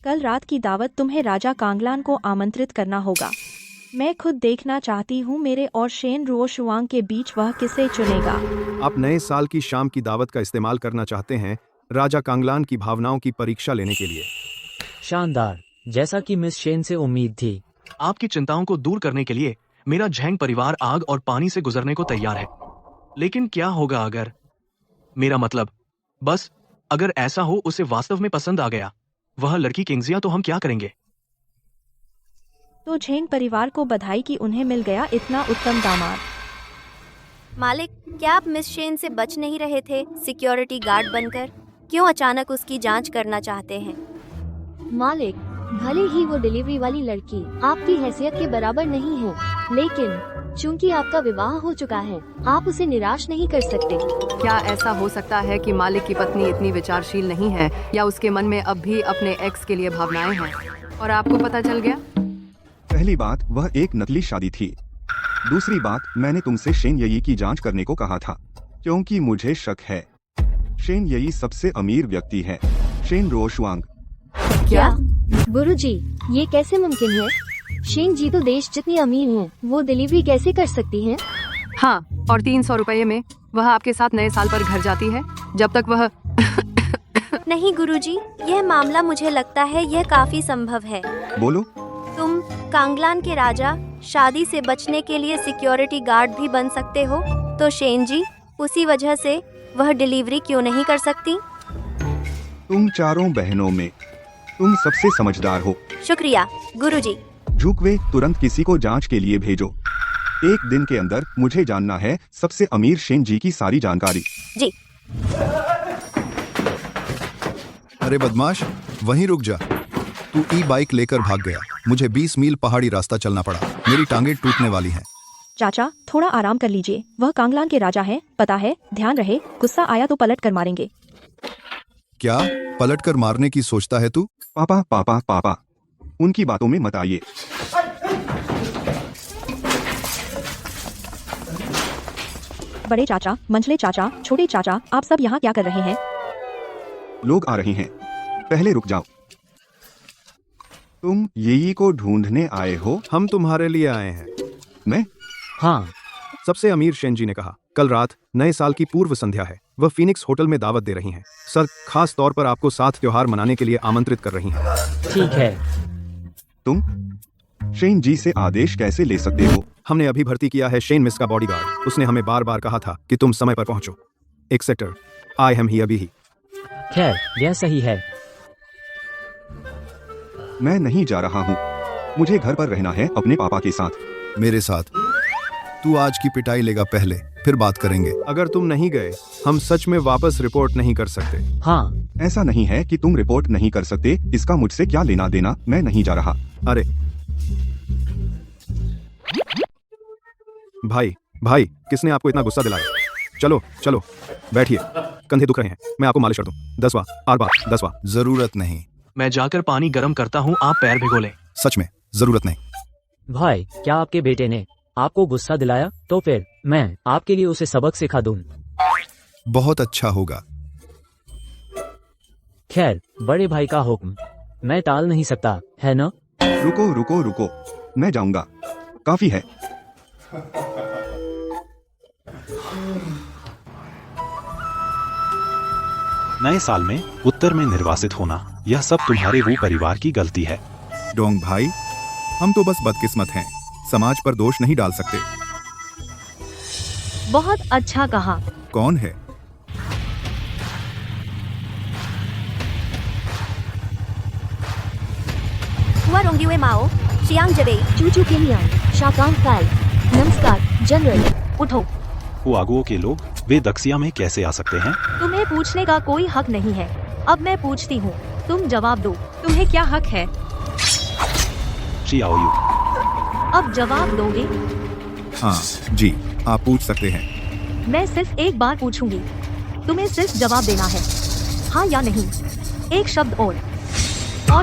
कल रात की दावत तुम्हें राजा कांगलान को आमंत्रित करना होगा। मैं खुद देखना चाहती हूँ मेरे और शेन रुओशुआंग के बीच वह किसे चुनेगा। आप नए साल की शाम की दावत का इस्तेमाल करना चाहते हैं राजा कांगलान की भावनाओं की परीक्षा लेने के लिए। शानदार, जैसा कि मिस शेन से उम्मीद थी। आपकी चिंताओं को दूर करने के लिए मेरा झेंग परिवार आग और पानी से गुजरने को तैयार है। लेकिन क्या होगा अगर, मेरा मतलब, बस अगर ऐसा हो उसे वास्तव में पसंद आ गया वह लड़की किंगजिया, तो हम क्या करेंगे? तो झेंग परिवार को बधाई कि उन्हें मिल गया इतना उत्तम दामाद। मालिक, क्या आप मिस शेन से बच नहीं रहे थे सिक्योरिटी गार्ड बनकर? क्यों अचानक उसकी जांच करना चाहते हैं? मालिक, भले ही वो डिलीवरी वाली लड़की आपकी हैसियत के बराबर नहीं है, लेकिन चूंकि आपका विवाह हो चुका है, आप उसे निराश नहीं कर सकते। क्या ऐसा हो सकता है कि मालिक की पत्नी इतनी विचारशील नहीं है, या उसके मन में अब भी अपने एक्स के लिए भावनाएं हैं और आपको पता चल गया? पहली बात, वह एक नकली शादी थी। दूसरी बात, मैंने तुमसे शेन येई की जांच करने को कहा था, क्योंकि मुझे शक है शेन येई सबसे अमीर व्यक्ति है। शेन रुओशुआंग। क्या? गुरुजी, ये कैसे मुमकिन है? शेन जी तो देश जितनी अमीर हैं, वो डिलीवरी कैसे कर सकती हैं? हाँ, और 300 रुपये में वह आपके साथ नए साल पर घर जाती है, जब तक वह नहीं गुरुजी, यह मामला मुझे लगता है यह काफी संभव है। बोलो। तुम कांगलान के राजा शादी से बचने के लिए सिक्योरिटी गार्ड भी बन सकते हो, तो शेन जी उसी वजह से वह डिलीवरी क्यों नहीं कर सकती? तुम चारों बहनों में तुम सबसे समझदार हो। शुक्रिया गुरुजी। झुकवे, तुरंत किसी को जांच के लिए भेजो। 1 दिन के अंदर मुझे जानना है सबसे अमीर शेन जी की सारी जानकारी। जी। अरे बदमाश, वहीं रुक जा। तू ई-बाइक लेकर भाग गया। मुझे 20 मील पहाड़ी रास्ता चलना पड़ा। मेरी टांगें टूटने वाली हैं। चाचा, थोड़ा आराम कर लीजिए। वह कांगलान के राजा हैं, पता है। ध्यान रहे, गुस्सा आया तो पलट कर मारेंगे। क्या पलट कर मारने की सोचता है तू? पापा पापा पापा, उनकी बातों में मत आइए। बड़े चाचा, मंझले चाचा, छोटे चाचा, आप सब यहाँ क्या कर रहे हैं? लोग आ रहे हैं, पहले रुक जाओ। तुम येई को ढूंढने आए हो? हम तुम्हारे लिए आए हैं। मैं? हाँ। सबसे अमीर शेन जी ने कहा, कल रात नए साल की पूर्व संध्या है। वह फीनिक्स होटल में दावत दे रही हैं। सर खास तौर पर आपको साथ त्योहार मनाने के लिए आमंत्रित कर रही हैं। ठीक है। तुम शेन जी से आदेश कैसे ले सकते हो? हमने अभी भर्ती किया है शेन मिस का बॉडीगार्ड। उसने हमें बार बार कहा था कि तुम समय पर पहुंचो। एक सेक्टर आई एम ही अभी ही। खैर, यह सही है। मैं नहीं जा रहा हूँ। मुझे घर पर रहना है अपने पापा के साथ। मेरे साथ। तू आज की पिटाई लेगा पहले, फिर बात करेंगे। अगर तुम नहीं गए हम सच में वापस रिपोर्ट नहीं कर सकते। हाँ। ऐसा नहीं है कि तुम रिपोर्ट नहीं कर सकते। इसका मुझसे क्या लेना देना? मैं नहीं जा रहा। अरे भाई किसने आपको इतना गुस्सा दिलाया? चलो चलो बैठिए। कंधे दुख रहे हैं, मैं आपको मालिश कर दूं। 10वां 8 बार 10वां। जरूरत नहीं। मैं जाकर पानी गर्म करता हूँ, आप पैर भिगो लें। सच में जरूरत नहीं। भाई, क्या आपके बेटे ने आपको गुस्सा दिलाया? तो फिर मैं आपके लिए उसे सबक सिखा दूं। बहुत अच्छा होगा। खैर, बड़े भाई का हुक्म मैं टाल नहीं सकता, है ना? रुको रुको रुको, मैं जाऊंगा। काफी है। नए साल में उत्तर में निर्वासित होना, यह सब तुम्हारे वो परिवार की गलती है। डोंग भाई, हम तो बस बदकिस्मत हैं, समाज पर दोष नहीं डाल सकते। बहुत अच्छा कहा। कौन है? हुआ माओ शियांग जबे चूचू किमियान शाकांग काल। नमस्कार जनरल। उठो। हुआगुओ के लोग वे दक्षिया में कैसे आ सकते हैं? तुम्हें पूछने का कोई हक नहीं है। अब मैं पूछती हूँ, तुम जवाब दो। तुम्हें क्या हक है? शियाओयू। अब जवाब दोगे? हाँ जी, आप पूछ सकते हैं। मैं सिर्फ एक बार पूछूंगी, तुम्हें सिर्फ जवाब देना है, हाँ या नहीं। एक शब्द और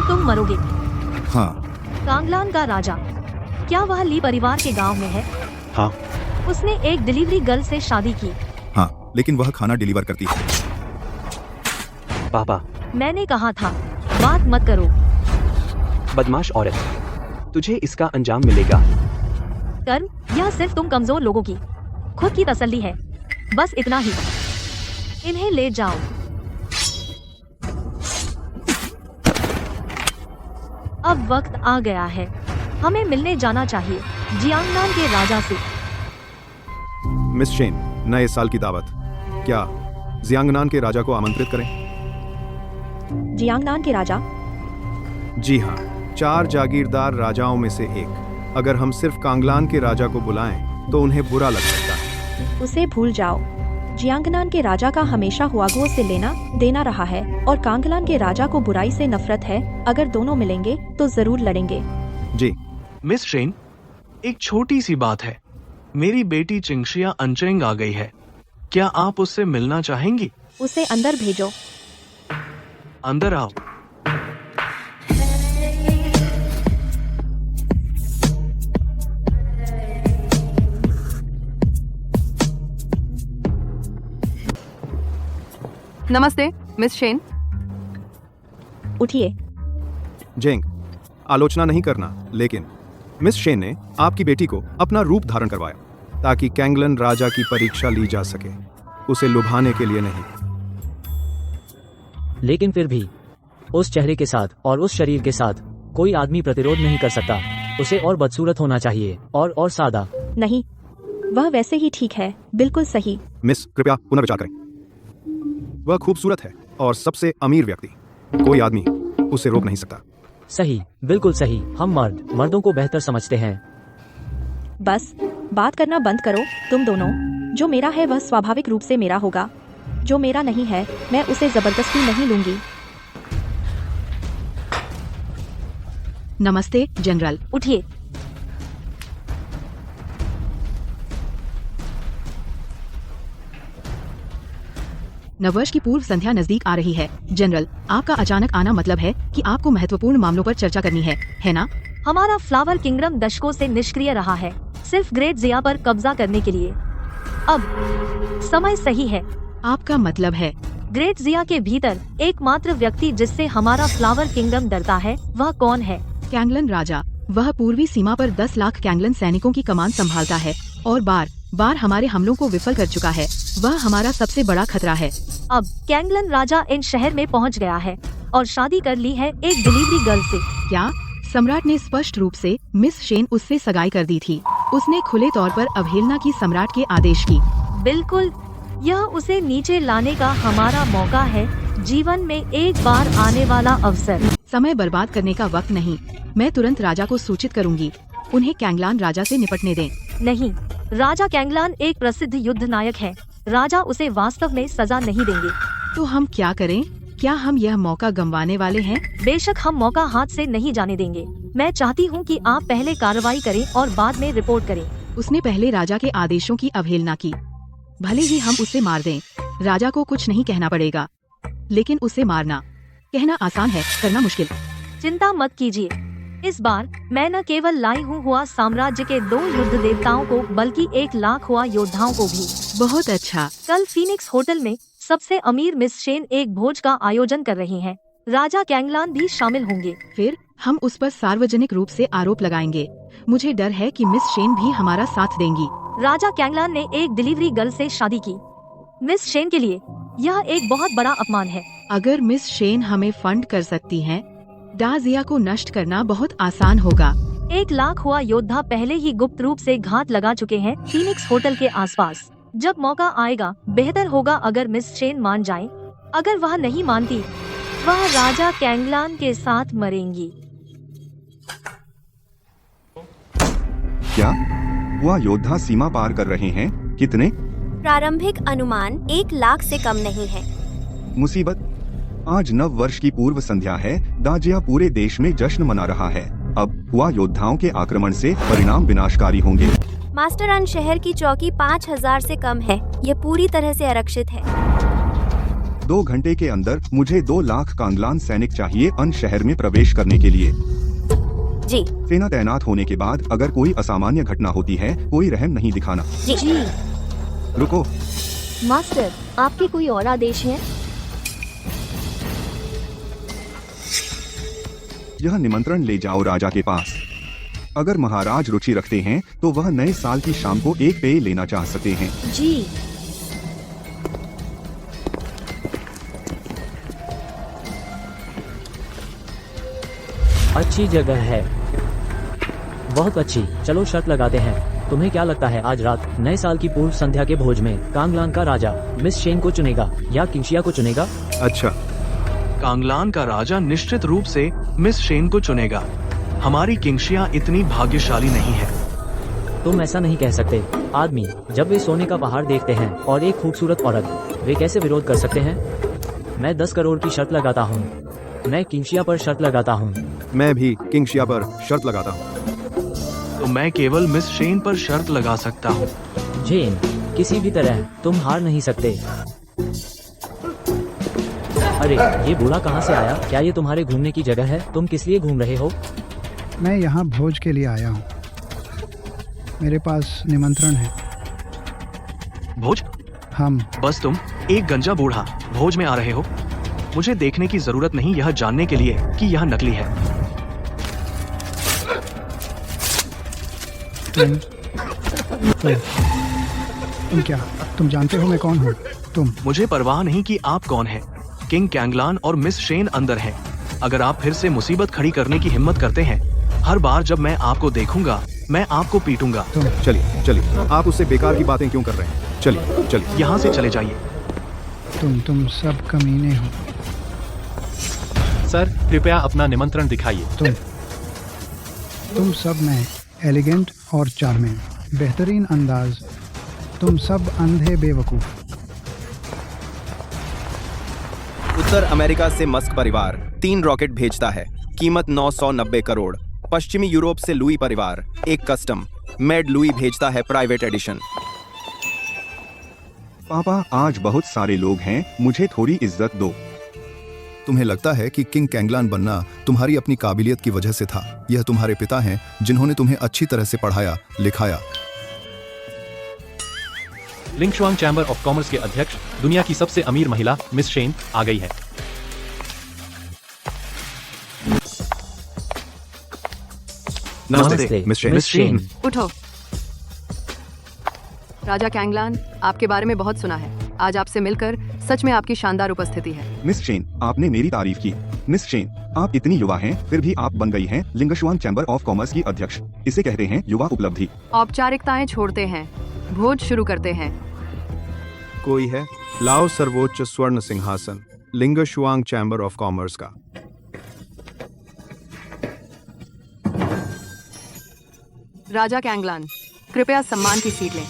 तुम मरोगे। हाँ। कांगलान का राजा, क्या वह ली परिवार के गांव में है? हाँ। उसने एक डिलीवरी गर्ल से शादी की। हाँ, लेकिन वह खाना डिलीवर करती है। पापा, मैंने कहा था बात मत करो। बदमाश औरत, तुझे इसका अंजाम मिलेगा। कर, यह सिर्फ तुम कमजोर लोगों की खुद की तसल्ली है, बस इतना ही। इन्हें ले जाओ। अब वक्त आ गया है, हमें मिलने जाना चाहिए जियांगनान के राजा से। मिस शेन, नए साल की दावत, क्या जियांगनान के राजा को आमंत्रित करें? जियांगनान के राजा? जी हाँ, 4 जागीरदार राजाओं में से एक। अगर हम सिर्फ कांगलान के राजा को बुलाएं तो उन्हें बुरा लग सकता है। उसे भूल जाओ। जियांगनान के राजा का हमेशा हुआगुओ से लेना देना रहा है और कांगलान के राजा को बुराई से नफरत है। अगर दोनों मिलेंगे तो जरूर लड़ेंगे। जी। मिस शेन, एक छोटी सी बात है। मेरी बेटी चिंगशिया अंचेंग आ गई है, क्या आप उससे मिलना चाहेंगी? उसे अंदर भेजो। अंदर आओ। नमस्ते मिस शेन। उठिए। जेंग, आलोचना नहीं करना, लेकिन मिस शेन ने आपकी बेटी को अपना रूप धारण करवाया ताकि कैंगलन राजा की परीक्षा ली जा सके, उसे लुभाने के लिए नहीं। लेकिन फिर भी उस चेहरे के साथ और उस शरीर के साथ कोई आदमी प्रतिरोध नहीं कर सकता। उसे और बदसूरत होना चाहिए और सादा। नहीं, वह वैसे ही ठीक है, बिल्कुल सही। मिस, कृपया पुनर्विचार करें। वह खूबसूरत है और सबसे अमीर व्यक्ति, कोई आदमी उसे रोक नहीं सकता। सही, बिल्कुल सही। हम मर्दों को बेहतर समझते हैं। बस बात करना बंद करो तुम दोनों। जो मेरा है वह स्वाभाविक रूप से मेरा होगा, जो मेरा नहीं है मैं उसे जबरदस्ती नहीं लूंगी। नमस्ते जनरल। उठिए। नववर्ष की पूर्व संध्या नजदीक आ रही है। जनरल, आपका अचानक आना मतलब है कि आपको महत्वपूर्ण मामलों पर चर्चा करनी है ना? हमारा फ्लावर किंगडम दशकों से निष्क्रिय रहा है, सिर्फ ग्रेट जिया पर कब्जा करने के लिए। अब समय सही है। आपका मतलब है? ग्रेट जिया के भीतर एकमात्र व्यक्ति जिससे हमारा फ्लावर किंगडम डरता है वह कौन है? कैंगलन राजा। वह पूर्वी सीमा पर 10 लाख कैंगलन सैनिकों की कमान संभालता है और बार बार हमारे हमलों को विफल कर चुका है। वह हमारा सबसे बड़ा खतरा है। अब कैंगलन राजा इन शहर में पहुंच गया है और शादी कर ली है एक डिलीवरी गर्ल से। क्या? सम्राट ने स्पष्ट रूप से मिस शेन उससे सगाई कर दी थी। उसने खुले तौर पर अवहेलना की सम्राट के आदेश की। बिल्कुल, यह उसे नीचे लाने का हमारा मौका है, जीवन में एक बार आने वाला अवसर। समय बर्बाद करने का वक्त नहीं। मैं तुरंत राजा को सूचित करूंगी। उन्हें कैंगलान राजा से निपटने दें। नहीं, राजा कैंगलान एक प्रसिद्ध युद्ध नायक है। राजा उसे वास्तव में सजा नहीं देंगे। तो हम क्या करें? क्या हम यह मौका गंवाने वाले हैं? बेशक हम मौका हाथ से नहीं जाने देंगे। मैं चाहती हूँ कि आप पहले कार्रवाई करें और बाद में रिपोर्ट करें। उसने पहले राजा के आदेशों की अवहेलना की। भले ही हम उसे मार दें, राजा को कुछ नहीं कहना पड़ेगा, लेकिन उसे मारना, कहना आसान है, करना मुश्किल। चिंता मत कीजिए, इस बार मैं न केवल लाई हूँ हुआ साम्राज्य के 2 युद्ध देवताओं को, बल्कि 1 लाख हुआ योद्धाओं को भी। बहुत अच्छा। कल फीनिक्स होटल में सबसे अमीर मिस शेन एक भोज का आयोजन कर रही हैं। राजा कैंगलान भी शामिल होंगे। फिर हम उस पर सार्वजनिक रूप से आरोप लगाएंगे। मुझे डर है कि मिस शेन भी हमारा साथ देंगी। राजा कैंगलान ने एक डिलीवरी गर्ल से शादी की। मिस शेन के लिए यह एक बहुत बड़ा अपमान है। अगर मिस शेन हमें फंड कर सकती हैं, डाजिया को नष्ट करना बहुत आसान होगा। 1 लाख हुआ योद्धा पहले ही गुप्त रूप से घात लगा चुके हैं फीनिक्स होटल के आसपास। जब मौका आएगा, बेहतर होगा अगर मिस शेन मान जाए। अगर वह नहीं मानती, वह राजा कैंगलान के साथ मरेंगी। क्या वह योद्धा सीमा पार कर रहे हैं? कितने? प्रारंभिक अनुमान 1 लाख से कम नहीं है। मुसीबत। आज नव वर्ष की पूर्व संध्या है। दाजिया पूरे देश में जश्न मना रहा है। अब हुआ योद्धाओं के आक्रमण से परिणाम विनाशकारी होंगे। मास्टर अन शहर की चौकी 5000 से कम है। ये पूरी तरह से आरक्षित है। 2 घंटे के अंदर मुझे 2 लाख कांगलान सैनिक चाहिए अन शहर में प्रवेश करने के लिए। जी। सेना तैनात होने के बाद अगर कोई असामान्य घटना होती है, कोई रहम नहीं दिखाना। जी। रुको। मास्टर, आपके कोई और आदेश हैं? यह निमंत्रण ले जाओ राजा के पास। अगर महाराज रुचि रखते हैं तो वह नए साल की शाम को एक पेय लेना चाह सकते हैं। जी। अच्छी जगह है, बहुत अच्छी। चलो शर्त लगाते हैं। तुम्हें क्या लगता है आज रात नए साल की पूर्व संध्या के भोज में कांगलान का राजा मिस शेन को चुनेगा या किंशिया को चुनेगा? अच्छा, कांगलान का राजा निश्चित रूप से मिस शेन को चुनेगा। हमारी किंशिया इतनी भाग्यशाली नहीं है। तुम ऐसा नहीं कह सकते। आदमी जब वे सोने का पहाड़ देखते हैं और एक खूबसूरत औरत, वे कैसे विरोध कर सकते हैं? मैं 10 करोड़ की शर्त लगाता हूँ। मैं किंशिया पर शर्त लगाता हूँ। मैं भी किंशिया पर शर्त लगाता हूँ। तो मैं केवल मिस शेन पर शर्त लगा सकता हूँ। जेन, किसी भी तरह तुम हार नहीं सकते। अरे ये बूढ़ा कहाँ से आया? क्या ये तुम्हारे घूमने की जगह है? तुम किस लिए घूम रहे हो? मैं यहाँ भोज के लिए आया हूँ। मेरे पास निमंत्रण है। भोज? हम बस तुम एक गंजा बूढ़ा भोज में आ रहे हो? मुझे देखने की जरूरत नहीं यह जानने के लिए कि यह नकली है। तुम क्या? तुम जानते हो मैं कौन हूँ? तुम? मुझे परवाह नहीं कि आप कौन हैं। किंग कैंगलान और मिस शेन अंदर हैं। अगर आप फिर से मुसीबत खड़ी करने की हिम्मत करते हैं, हर बार जब मैं आपको देखूंगा, मैं आपको पीटूंगा। चलिए चलिए, आप उससे बेकार की बातें क्यों कर रहे हैं? चलिए चलिए, यहाँ से चले जाइए। तुम सब कमीने हो। सर, कृपया अपना निमंत्रण दिखाइए। तुम सब में एलिगेंट और चार्मिंग, बेहतरीन अंदाज। तुम सब अंधे बेवकूफ। उत्तर अमेरिका से मस्क परिवार 3 रॉकेट भेजता है, कीमत 990 करोड़। पश्चिमी यूरोप से लुई परिवार 1 कस्टम मेड लुई भेजता है, प्राइवेट एडिशन। पापा, आज बहुत सारे लोग हैं, मुझे थोड़ी इज्जत दो। तुम्हें लगता है कि किंग कैंगलान बनना तुम्हारी अपनी काबिलियत की वजह से था? यह तुम्हारे पिता हैं जिन्होंने तुम्हें अच्छी तरह से पढ़ाया लिखाया। लिंगशुआंग चैम्बर ऑफ कॉमर्स के अध्यक्ष, दुनिया की सबसे अमीर महिला मिस शेन आ गई है। नमस्ते मिस शेन। उठो। राजा कैंगलान, आपके बारे में बहुत सुना है। आज आपसे मिलकर सच में आपकी शानदार उपस्थिति है। मिस शेन, आपने मेरी तारीफ की। मिस शेन, आप इतनी युवा हैं, फिर भी आप बन गई हैं लिंगशुआन चैम्बर ऑफ कॉमर्स की अध्यक्ष। इसे कहते हैं युवा उपलब्धि। औपचारिकताएं छोड़ते हैं, भोज शुरू करते हैं। कोई है? लाओ सर्वोच्च स्वर्ण सिंहासन लिंगशुआंग चैम्बर ऑफ कॉमर्स का। राजा कैंगलान, कृपया सम्मान की सीट लें।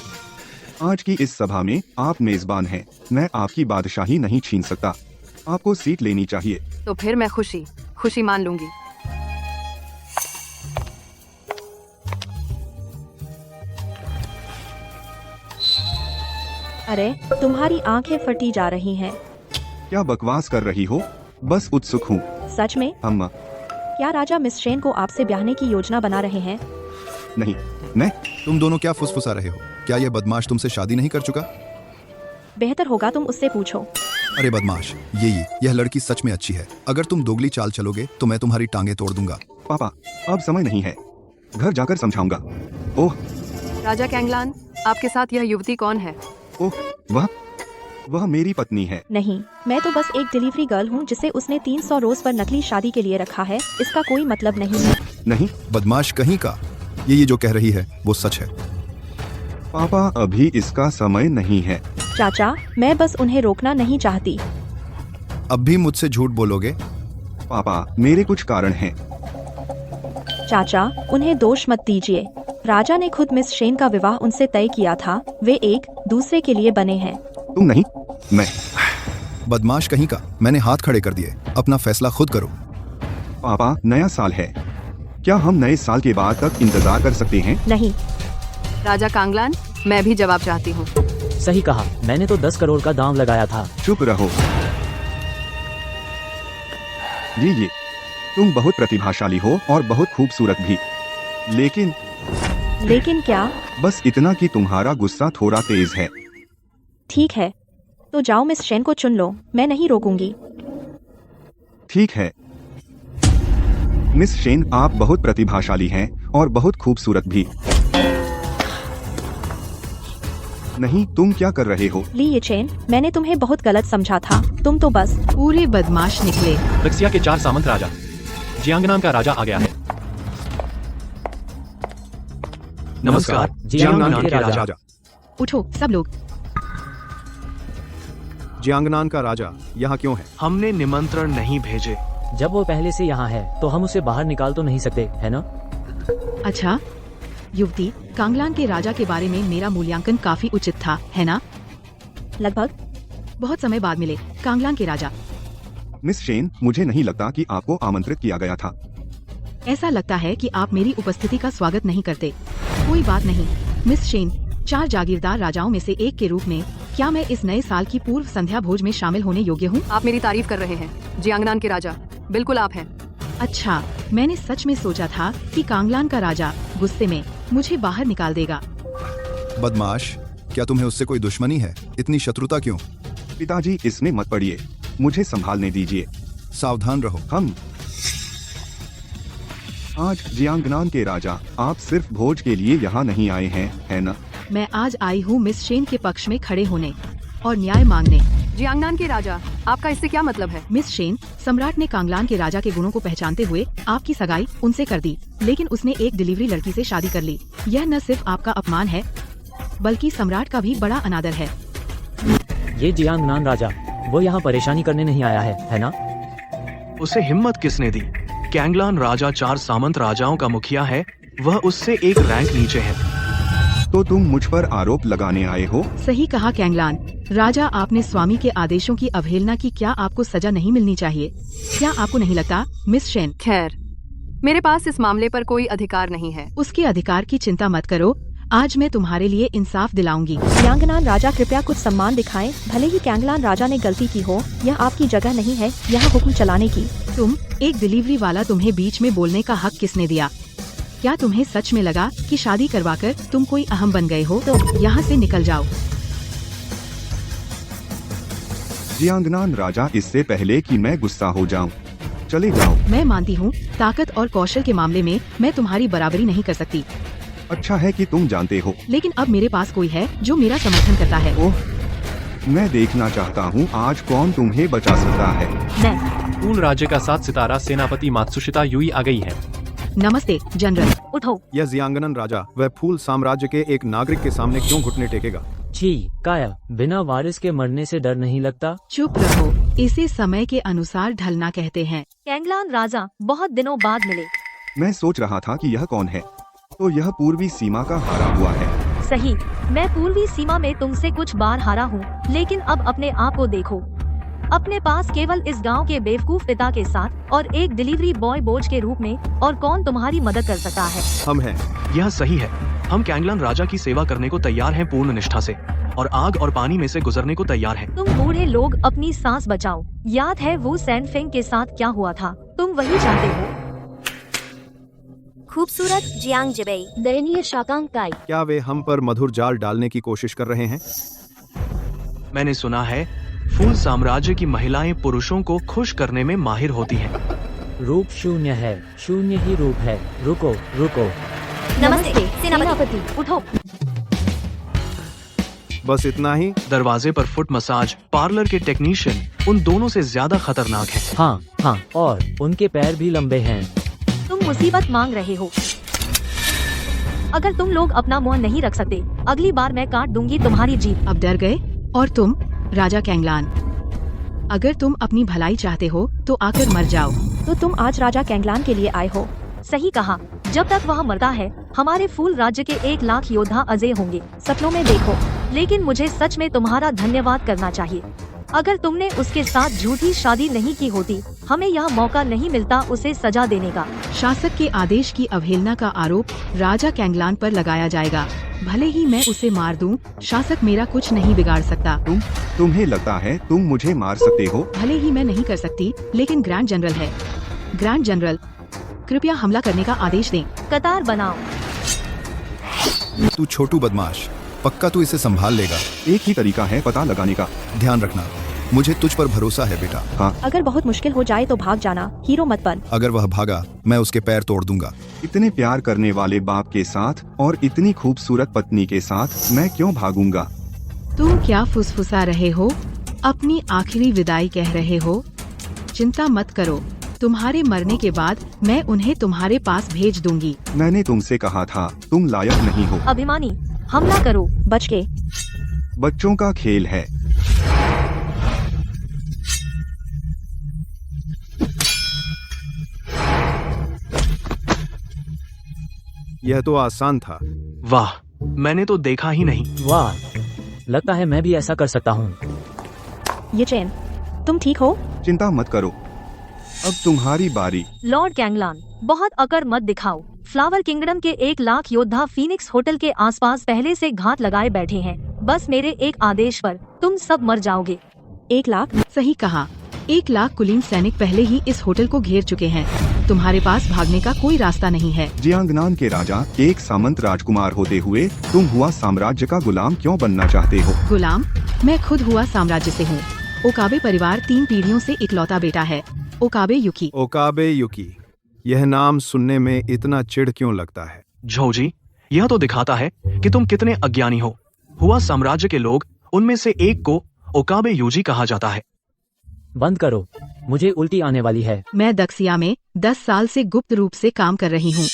आज की इस सभा में आप मेजबान हैं। मैं आपकी बादशाही नहीं छीन सकता। आपको सीट लेनी चाहिए। तो फिर मैं खुशी मान लूंगी। अरे, तुम्हारी आंखें फटी जा रही हैं। क्या बकवास कर रही हो? बस उत्सुक हूँ। सच में? अम्मा। क्या राजा मिस शेन को आपसे ब्याहने की योजना बना रहे हैं? नहीं, मैं। तुम दोनों क्या फुसफुसा रहे हो? क्या यह बदमाश तुमसे शादी नहीं कर चुका? बेहतर होगा तुम उससे पूछो। अरे बदमाश, यह लड़की सच में अच्छी है। अगर तुम दोगली चाल चलोगे तो मैं तुम्हारी टांगे तोड़ दूंगा। पापा, अब समय नहीं है। घर जाकर समझाऊंगा। ओह राजा कैंगलान, आपके साथ यह युवती कौन है? ओह, वह मेरी पत्नी है। नहीं, मैं तो बस एक डिलीवरी गर्ल हूँ जिसे उसने 300 रोज पर नकली शादी के लिए रखा है। इसका कोई मतलब नहीं है। नहीं, बदमाश कहीं का। ये जो कह रही है वो सच है। पापा, अभी इसका समय नहीं है। चाचा, मैं बस उन्हें रोकना नहीं चाहती। अब भी मुझसे झूठ बोलोगे? पापा, मेरे कुछ कारण हैं। चाचा, उन्हें दोष मत दीजिए। राजा ने खुद मिस शेन का विवाह उनसे तय किया था। वे एक दूसरे के लिए बने हैं। तुम नहीं, मैं। बदमाश कहीं का। मैंने हाथ खड़े कर दिए। अपना फैसला खुद करो। पापा, नया साल है। क्या हम नए साल के बाद तक इंतजार कर सकते हैं? नहीं। राजा कांगलान, मैं भी जवाब चाहती हूँ। सही कहा, मैंने तो 10 करोड़ का दाम लगाया था। चुप रहो। ये तुम बहुत प्रतिभाशाली हो और बहुत खूबसूरत भी। लेकिन क्या? बस इतना कि तुम्हारा गुस्सा थोड़ा तेज है। ठीक है, तो जाओ मिस शेन को चुन लो। मैं नहीं रोकूंगी। ठीक है मिस शेन, आप बहुत प्रतिभाशाली हैं और बहुत खूबसूरत भी। नहीं, तुम क्या कर रहे हो? ली ये चेन, मैंने तुम्हें बहुत गलत समझा था। तुम तो बस पूरे बदमाश निकले। दक्षिया के 4 सामंत राजा। जियांगनान का राजा आ गया है। नमस्कार, जियांगनान के राजा। उठो सब लोग। जियांगनान का राजा यहाँ क्यों है? हमने निमंत्रण नहीं भेजे। जब वो पहले से यहाँ है तो हम उसे बाहर निकाल तो नहीं सकते, है ना? अच्छा, युवती, कांगलान के राजा के बारे में मेरा मूल्यांकन काफी उचित था, है ना? लगभग। बहुत समय बाद मिले, कांगलान के राजा। मिस शेन, मुझे नहीं लगता कि आपको आमंत्रित किया गया था। ऐसा लगता है कि आप मेरी उपस्थिति का स्वागत नहीं करते। कोई बात नहीं, मिस शेन, 4 जागीरदार राजाओं में से एक के रूप में क्या मैं इस नए साल की पूर्व संध्या भोज में शामिल होने योग्य हूँ? आप मेरी तारीफ कर रहे हैं, जियांगनान के राजा। बिल्कुल आप हैं। अच्छा, मैंने सच में सोचा था कि कांगलान का राजा गुस्से में मुझे बाहर निकाल देगा। बदमाश, क्या तुम्हें उससे कोई दुश्मनी है? इतनी शत्रुता क्यों? पिताजी, इसमें मत पड़िए, मुझे संभालने दीजिए। सावधान रहो। हम आज जियांगनान के राजा, आप सिर्फ भोज के लिए यहाँ नहीं आए हैं, है ना? मैं आज आई हूँ मिस शेन के पक्ष में खड़े होने और न्याय मांगने। जियांगनान के राजा, आपका इससे क्या मतलब है? मिस शेन, सम्राट ने कांगलान के राजा के गुणों को पहचानते हुए आपकी सगाई उनसे कर दी, लेकिन उसने एक डिलीवरी लड़की से शादी कर ली। यह न सिर्फ आपका अपमान है, बल्कि सम्राट का भी बड़ा अनादर है। ये जियांगनान राजा, वो यहाँ परेशानी करने नहीं आया है ना? उसे हिम्मत किसने दी? कैंगलान राजा 4 सामंत राजाओं का मुखिया है। वह उससे एक रैंक नीचे है। तो तुम मुझ पर आरोप लगाने आए हो? सही कहा कैंगलान राजा, आपने स्वामी के आदेशों की अवहेलना की। क्या आपको सजा नहीं मिलनी चाहिए? क्या आपको नहीं लगता मिस शेन? खैर, मेरे पास इस मामले पर कोई अधिकार नहीं है। उसके अधिकार की चिंता मत करो, आज मैं तुम्हारे लिए इंसाफ दिलाऊंगी। जियांगनान राजा, कृपया कुछ सम्मान दिखाएं। भले ही कैंगलान राजा ने गलती की हो, यह आपकी जगह नहीं है यहाँ हुक्म चलाने की। तुम एक डिलीवरी वाला, तुम्हें बीच में बोलने का हक किसने दिया? क्या तुम्हें सच में लगा कि शादी करवाकर तुम कोई अहम बन गए हो? तो यहाँ से निकल जाओ। जियांगनान राजा, इससे पहले कि मैं गुस्सा हो जाऊं, चले जाओ। मैं मानती हूँ ताकत और कौशल के मामले में मैं तुम्हारी बराबरी नहीं कर सकती, अच्छा है कि तुम जानते हो। लेकिन अब मेरे पास कोई है जो मेरा समर्थन करता है। ओह, मैं देखना चाहता हूँ आज कौन तुम्हें बचा सकता है। मैं। फूल राज्य का 7 सितारा सेनापति मात्सुशिता युई आ गई है। नमस्ते जनरल। उठो। यह जियांगनन राजा वह फूल साम्राज्य के एक नागरिक के सामने क्यों घुटने टेकेगा? छी, काया, बिना वारिस के मरने से डर नहीं लगता? चुप रहो, इसे समय के अनुसार ढलना कहते हैं। कैंगलान राजा बहुत दिनों बाद मिले। मैं सोच रहा था कि यह कौन है, तो यह पूर्वी सीमा का हारा हुआ है। सही, मैं पूर्वी सीमा में तुमसे कुछ बार हारा हूँ, लेकिन अब अपने आप को देखो। अपने पास केवल इस गांव के बेवकूफ पिता के साथ और एक डिलीवरी बॉय बोझ के रूप में, और कौन तुम्हारी मदद कर सकता है? हम हैं। यह सही है। हम कैंगलान राजा की सेवा करने को तैयार हैं पूर्ण निष्ठा से, और आग और पानी में से गुजरने को तैयार हैं। तुम बूढ़े लोग अपनी सांस बचाओ। याद है वो सैनफेंग के साथ क्या हुआ था? तुम वही चाहते हो। खूबसूरत जियांग जिबेई। दयनीय शाकांग काई। क्या वे हम पर मधुर जाल डालने की कोशिश कर रहे हैं? मैंने सुना है फूल साम्राज्य की महिलाएं पुरुषों को खुश करने में माहिर होती हैं। रूप शून्य है, शून्य ही रूप है। रुको रुको। नमस्ते सेनापति। उठो। बस इतना ही? दरवाजे पर फुट मसाज पार्लर के टेक्नीशियन उन दोनों से ज्यादा खतरनाक हैं। हाँ हाँ, और उनके पैर भी लंबे हैं। तुम मुसीबत मांग रहे हो। अगर तुम लोग अपना मुंह नहीं रख सकते, अगली बार मैं काट दूंगी तुम्हारी जीभ। अब डर गए? और तुम राजा कैंगलान, अगर तुम अपनी भलाई चाहते हो तो आकर मर जाओ। तो तुम आज राजा कैंगलान के लिए आए हो। सही कहा। जब तक वह मरता है हमारे फूल राज्य के 1 लाख योद्धा अजय होंगे। सपनों में देखो। लेकिन मुझे सच में तुम्हारा धन्यवाद करना चाहिए। अगर तुमने उसके साथ झूठी शादी नहीं की होती, हमें यह मौका नहीं मिलता उसे सजा देने का। शासक के आदेश की अवहेलना का आरोप राजा कैंगलान पर लगाया जाएगा। भले ही मैं उसे मार दूं, शासक मेरा कुछ नहीं बिगाड़ सकता। तुम्हें लगता है तुम मुझे मार सकते हो? भले ही मैं नहीं कर सकती, लेकिन ग्रैंड जनरल है। ग्रैंड जनरल, कृपया हमला करने का आदेश दें। कतार बनाओ। तू छोटू बदमाश, पक्का तू इसे संभाल लेगा। एक ही तरीका है पता लगाने का। ध्यान रखना, मुझे तुझ पर भरोसा है बेटा। हाँ। अगर बहुत मुश्किल हो जाए तो भाग जाना, हीरो मत बन। अगर वह भागा, मैं उसके पैर तोड़ दूंगा। इतने प्यार करने वाले बाप के साथ और इतनी खूबसूरत पत्नी के साथ मैं क्यों भागूंगा? तुम क्या फुसफुसा रहे हो? अपनी आखिरी विदाई कह रहे हो? चिंता मत करो, तुम्हारे मरने के बाद मैं उन्हें तुम्हारे पास भेज दूंगी। मैंने तुमसे कहा था तुम लायक नहीं हो। अभिमानी, हमला करो, बच के। बच्चों का खेल है। यह तो आसान था। वाह, मैंने तो देखा ही नहीं। वाह, लगता है मैं भी ऐसा कर सकता हूँ। ये चैन, तुम ठीक हो? चिंता मत करो, अब तुम्हारी बारी। लॉर्ड कैंगलान, बहुत अकड़ मत दिखाओ। फ्लावर किंगडम के 1 लाख योद्धा फीनिक्स होटल के आसपास पहले से घात लगाए बैठे हैं। बस मेरे एक आदेश पर तुम सब मर जाओगे। 1 लाख? सही कहा। 1 लाख कुलीन सैनिक पहले ही इस होटल को घेर चुके हैं। तुम्हारे पास भागने का कोई रास्ता नहीं है। जियांगनान के राजा एक सामंत राजकुमार होते हुए तुम हुआ साम्राज्य का गुलाम क्यों बनना चाहते हो? गुलाम? मैं खुद हुआ साम्राज्य से हूँ। ओकाबे परिवार 3 पीढ़ियों से इकलौता बेटा है। ओकाबे युकी। ओकाबे युकी, यह नाम सुनने में इतना चिढ़ क्यों लगता है? झोजी, यह तो दिखाता है कि तुम कितने अज्ञानी हो। हुआ साम्राज्य के लोग, उनमें से एक को ओकाबे यूजी कहा जाता है। बंद करो, मुझे उल्टी आने वाली है। मैं दक्षिया में 10 साल से गुप्त रूप से काम कर रही हूँ।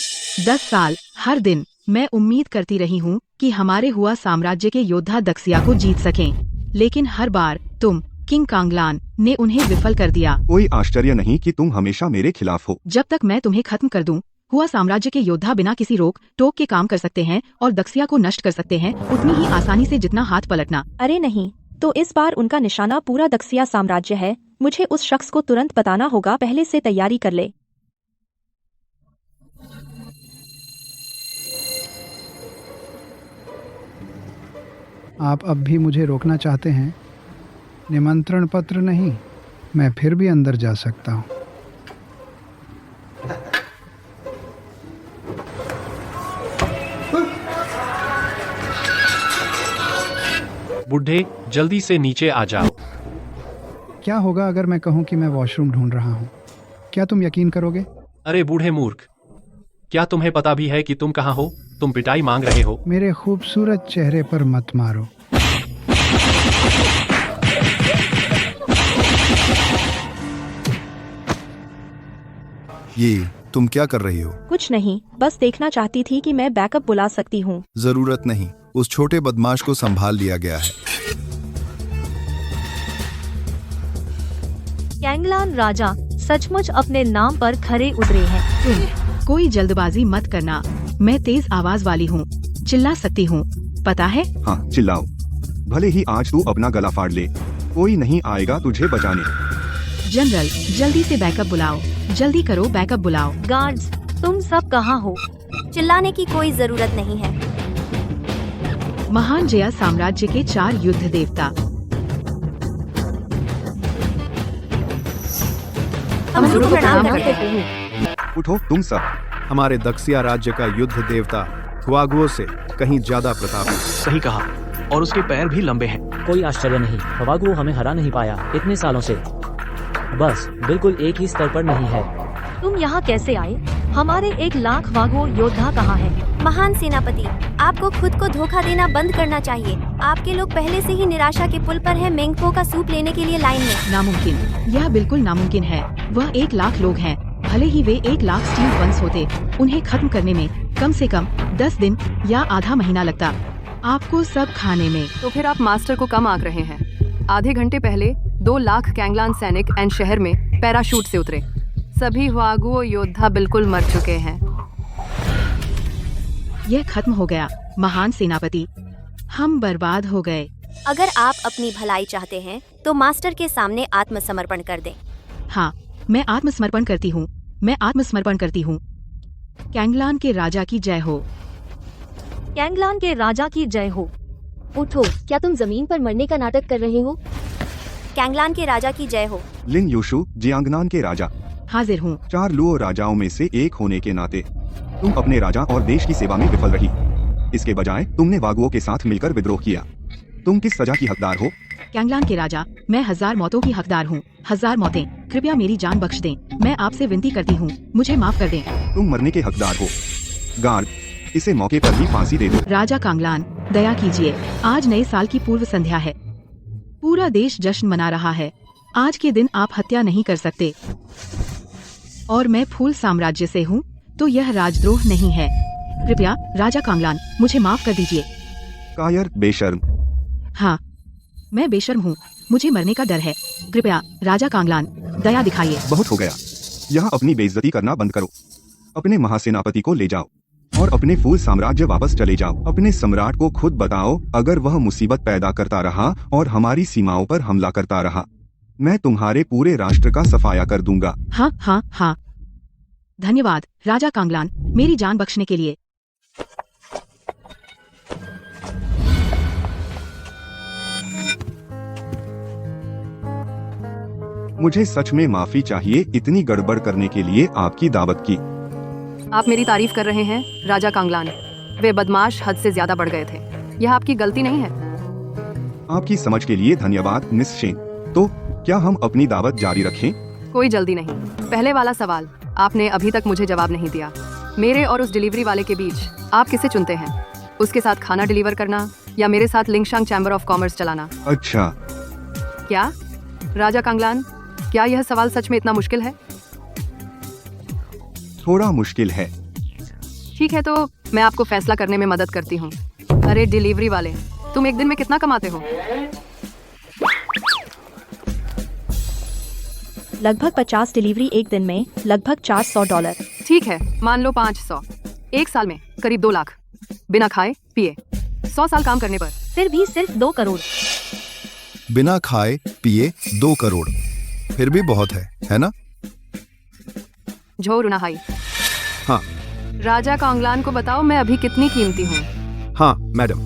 10 साल, हर दिन मैं उम्मीद करती रही हूँ कि हमारे हुआ साम्राज्य के योद्धा दक्षिया को जीत सकें। लेकिन हर बार तुम, किंग कांगलान, ने उन्हें विफल कर दिया। कोई आश्चर्य नहीं कि तुम हमेशा मेरे खिलाफ हो। जब तक मैं तुम्हें खत्म कर दूं, हुआ साम्राज्य के योद्धा बिना किसी रोक टोक के काम कर सकते हैं और दक्षिया को नष्ट कर सकते हैं, उतनी ही आसानी से जितना हाथ पलटना। अरे नहीं, तो इस बार उनका निशाना पूरा दक्षिया साम्राज्य है। मुझे उस शख्स को तुरंत बताना होगा, पहले से तैयारी कर ले। आप अब भी मुझे रोकना चाहते हैं? निमंत्रण पत्र नहीं, मैं फिर भी अंदर जा सकता हूँ। बुढ़े, जल्दी से नीचे आ जाओ। क्या होगा अगर मैं कहूँ कि मैं वॉशरूम ढूंढ रहा हूँ? क्या तुम यकीन करोगे? अरे बूढ़े मूर्ख, क्या तुम्हें पता भी है कि तुम कहाँ हो? तुम पिटाई मांग रहे हो? मेरे खूबसूरत चेहरे पर मत मारो। ये तुम क्या कर रही हो? कुछ नहीं, बस देखना चाहती थी कि मैं बैकअप बुला सकती हूँ। जरूरत नहीं, उस छोटे बदमाश को संभाल लिया गया है। कैंगलान राजा सचमुच अपने नाम पर खरे उतरे हैं। कोई जल्दबाजी मत करना, मैं तेज आवाज वाली हूँ, चिल्ला सकती हूँ, पता है? हाँ चिल्लाओ, भले ही आज तू अपना गला फाड़ ले, कोई नहीं आएगा तुझे बचाने। जनरल, जल्दी से बैकअप बुलाओ, जल्दी करो, बैकअप बुलाओ। गार्ड्स, तुम सब कहाँ हो? चिल्लाने की कोई जरूरत नहीं है। महान जया साम्राज्य के 4 युद्ध देवता। हम गुरु को प्रणाम करते हैं। उठो तुम सब। हमारे दक्षिया राज्य का युद्ध देवता हुआगुओ से कहीं ज्यादा प्रतापी। सही कहा, और उसके पैर भी लंबे हैं। कोई आश्चर्य नहीं, हवागुओ हमें हरा नहीं पाया इतने सालों से। बस बिल्कुल एक ही स्तर पर नहीं है। तुम यहाँ कैसे आए? हमारे 1 लाख वागुओ योद्धा कहाँ हैं? महान सेनापति, आपको खुद को धोखा देना बंद करना चाहिए। आपके लोग पहले से ही निराशा के पुल पर हैं, मेंगपो का सूप लेने के लिए लाइन में। नामुमकिन, यह बिल्कुल नामुमकिन है। वह 1 लाख लोग हैं, भले ही वे 1 लाख स्टील वंस होते, उन्हें खत्म करने में कम से कम 10 दिन या आधा महीना लगता। आपको सब खाने में। तो फिर आप मास्टर को कम आंक रहे हैं। आधे घंटे पहले 2 लाख कैंगलान सैनिक एंड शहर में पैराशूट से उतरे। सभी हुआगुओ योद्धा बिल्कुल मर चुके हैं। यह खत्म हो गया महान सेनापति, हम बर्बाद हो गए। अगर आप अपनी भलाई चाहते हैं तो मास्टर के सामने आत्मसमर्पण कर दें। हाँ, मैं आत्मसमर्पण करती हूँ, मैं आत्मसमर्पण करती हूँ। कैंगलान के राजा की जय हो। कैंगलान के राजा की जय हो। उठो, क्या तुम जमीन पर मरने का नाटक कर रहे हो? कैंगलान के राजा की जय हो। लिन यूशु, जियांगनान के राजा। हाजिर हूँ। 4 लुओ राजाओं में से एक होने के नाते तुम अपने राजा और देश की सेवा में विफल रही। इसके बजाय तुमने वागुओं के साथ मिलकर विद्रोह किया। तुम किस सजा की हकदार हो? कैंगलान के राजा, मैं 1000 मौतों की हकदार हूँ। 1000 मौतें, कृपया मेरी जान बख्श दें। मैं आपसे विनती करती हूँ, मुझे माफ कर दें। तुम मरने के हकदार हो। गार्ड, इसे मौके पर ही फांसी दे दो। राजा कांगलान, दया कीजिए, आज नए साल की पूर्व संध्या है। पूरा देश जश्न मना रहा है। आज के दिन आप हत्या नहीं कर सकते। और मैं फूल साम्राज्य से हूँ, तो यह राजद्रोह नहीं है। कृपया राजा कांगलान, मुझे माफ कर दीजिए। कायर, बेशर्म। हाँ, मैं बेशर्म हूँ, मुझे मरने का डर है। कृपया राजा कांगलान, दया दिखाइए। बहुत हो गया, यहाँ अपनी बेइज्जती करना बंद करो। अपने महासेनापति को ले जाओ और अपने फूल साम्राज्य वापस चले जाओ। अपने सम्राट को खुद बताओ, अगर वह मुसीबत पैदा करता रहा और हमारी सीमाओं पर हमला करता रहा, मैं तुम्हारे पूरे राष्ट्र का सफाया कर दूंगा। हाँ हाँ हाँ, धन्यवाद राजा कांगलान, मेरी जान बख्शने के लिए। मुझे सच में माफी चाहिए इतनी गड़बड़ करने के लिए आपकी दावत की। आप मेरी तारीफ कर रहे हैं राजा कांगलान। वे बदमाश हद से ज्यादा बढ़ गए थे। यह आपकी गलती नहीं है। आपकी समझ के लिए धन्यवाद मिस शेन। तो क्या हम अपनी दावत जारी रखें? कोई जल्दी नहीं। पहले वाला सवाल आपने अभी तक मुझे जवाब नहीं दिया। मेरे और उस डिलीवरी वाले के बीच आप किसे चुनते हैं? उसके साथ खाना डिलीवर करना या मेरे साथ लिंगशांग चैम्बर ऑफ कॉमर्स चलाना? अच्छा, क्या राजा कांगलान, क्या यह सवाल सच में इतना मुश्किल है? थोड़ा मुश्किल है। ठीक है, तो मैं आपको फैसला करने में मदद करती हूँ। अरे डिलीवरी वाले, तुम एक दिन में कितना कमाते हो? लगभग 50 डिलीवरी एक दिन में, लगभग $400। ठीक है, मान लो 500। एक साल में करीब 2 लाख, बिना खाए पिए। 100 साल काम करने पर फिर भी सिर्फ 2 करोड़। बिना खाए पिए 2 करोड़, फिर भी बहुत है ना? झो रुनाहाई। हाँ। राजा कांगलान को बताओ मैं अभी कितनी कीमती हूँ। हाँ मैडम।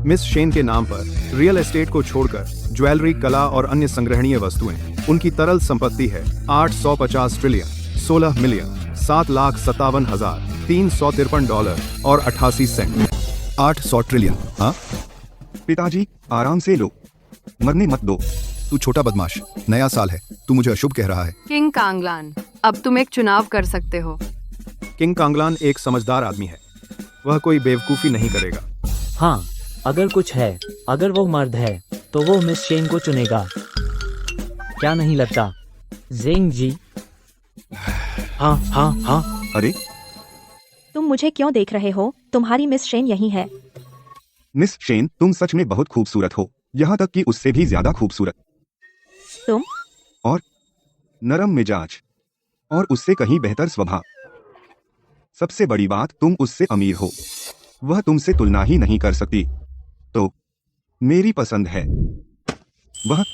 मिस शेन के नाम पर रियल एस्टेट को छोड़कर ज्वेलरी, कला और अन्य संग्रहणीय वस्तुएं, उनकी तरल संपत्ति है 850 ट्रिलियन 16 मिलियन 7,57,353 डॉलर और 88 सेंट। 800 ट्रिलियन। हाँ पिताजी, आराम से लो, मरने मत दो। तू छोटा बदमाश, नया साल है, तू मुझे अशुभ कह रहा है। किंग कांगलान, अब तुम एक चुनाव कर सकते हो। किंग कांगलान एक समझदार आदमी है, वह कोई बेवकूफ़ी नहीं करेगा। हाँ, अगर कुछ है, अगर वो मर्द है तो वो मिस शेन को चुनेगा, क्या नहीं लगता जेंग जी? हाँ हाँ हाँ। अरे तुम मुझे क्यों देख रहे हो? तुम्हारी मिस शेन यही है। मिस शेन, तुम सच में बहुत खूबसूरत हो, यहाँ तक कि उससे भी ज्यादा खूबसूरत। तुम? और नरम मिजाज, और उससे कहीं बेहतर स्वभाव। सबसे बड़ी बात, तुम उससे अमीर हो, वह तुमसे तुलना ही नहीं कर सकती। तो मेरी पसंद है वह।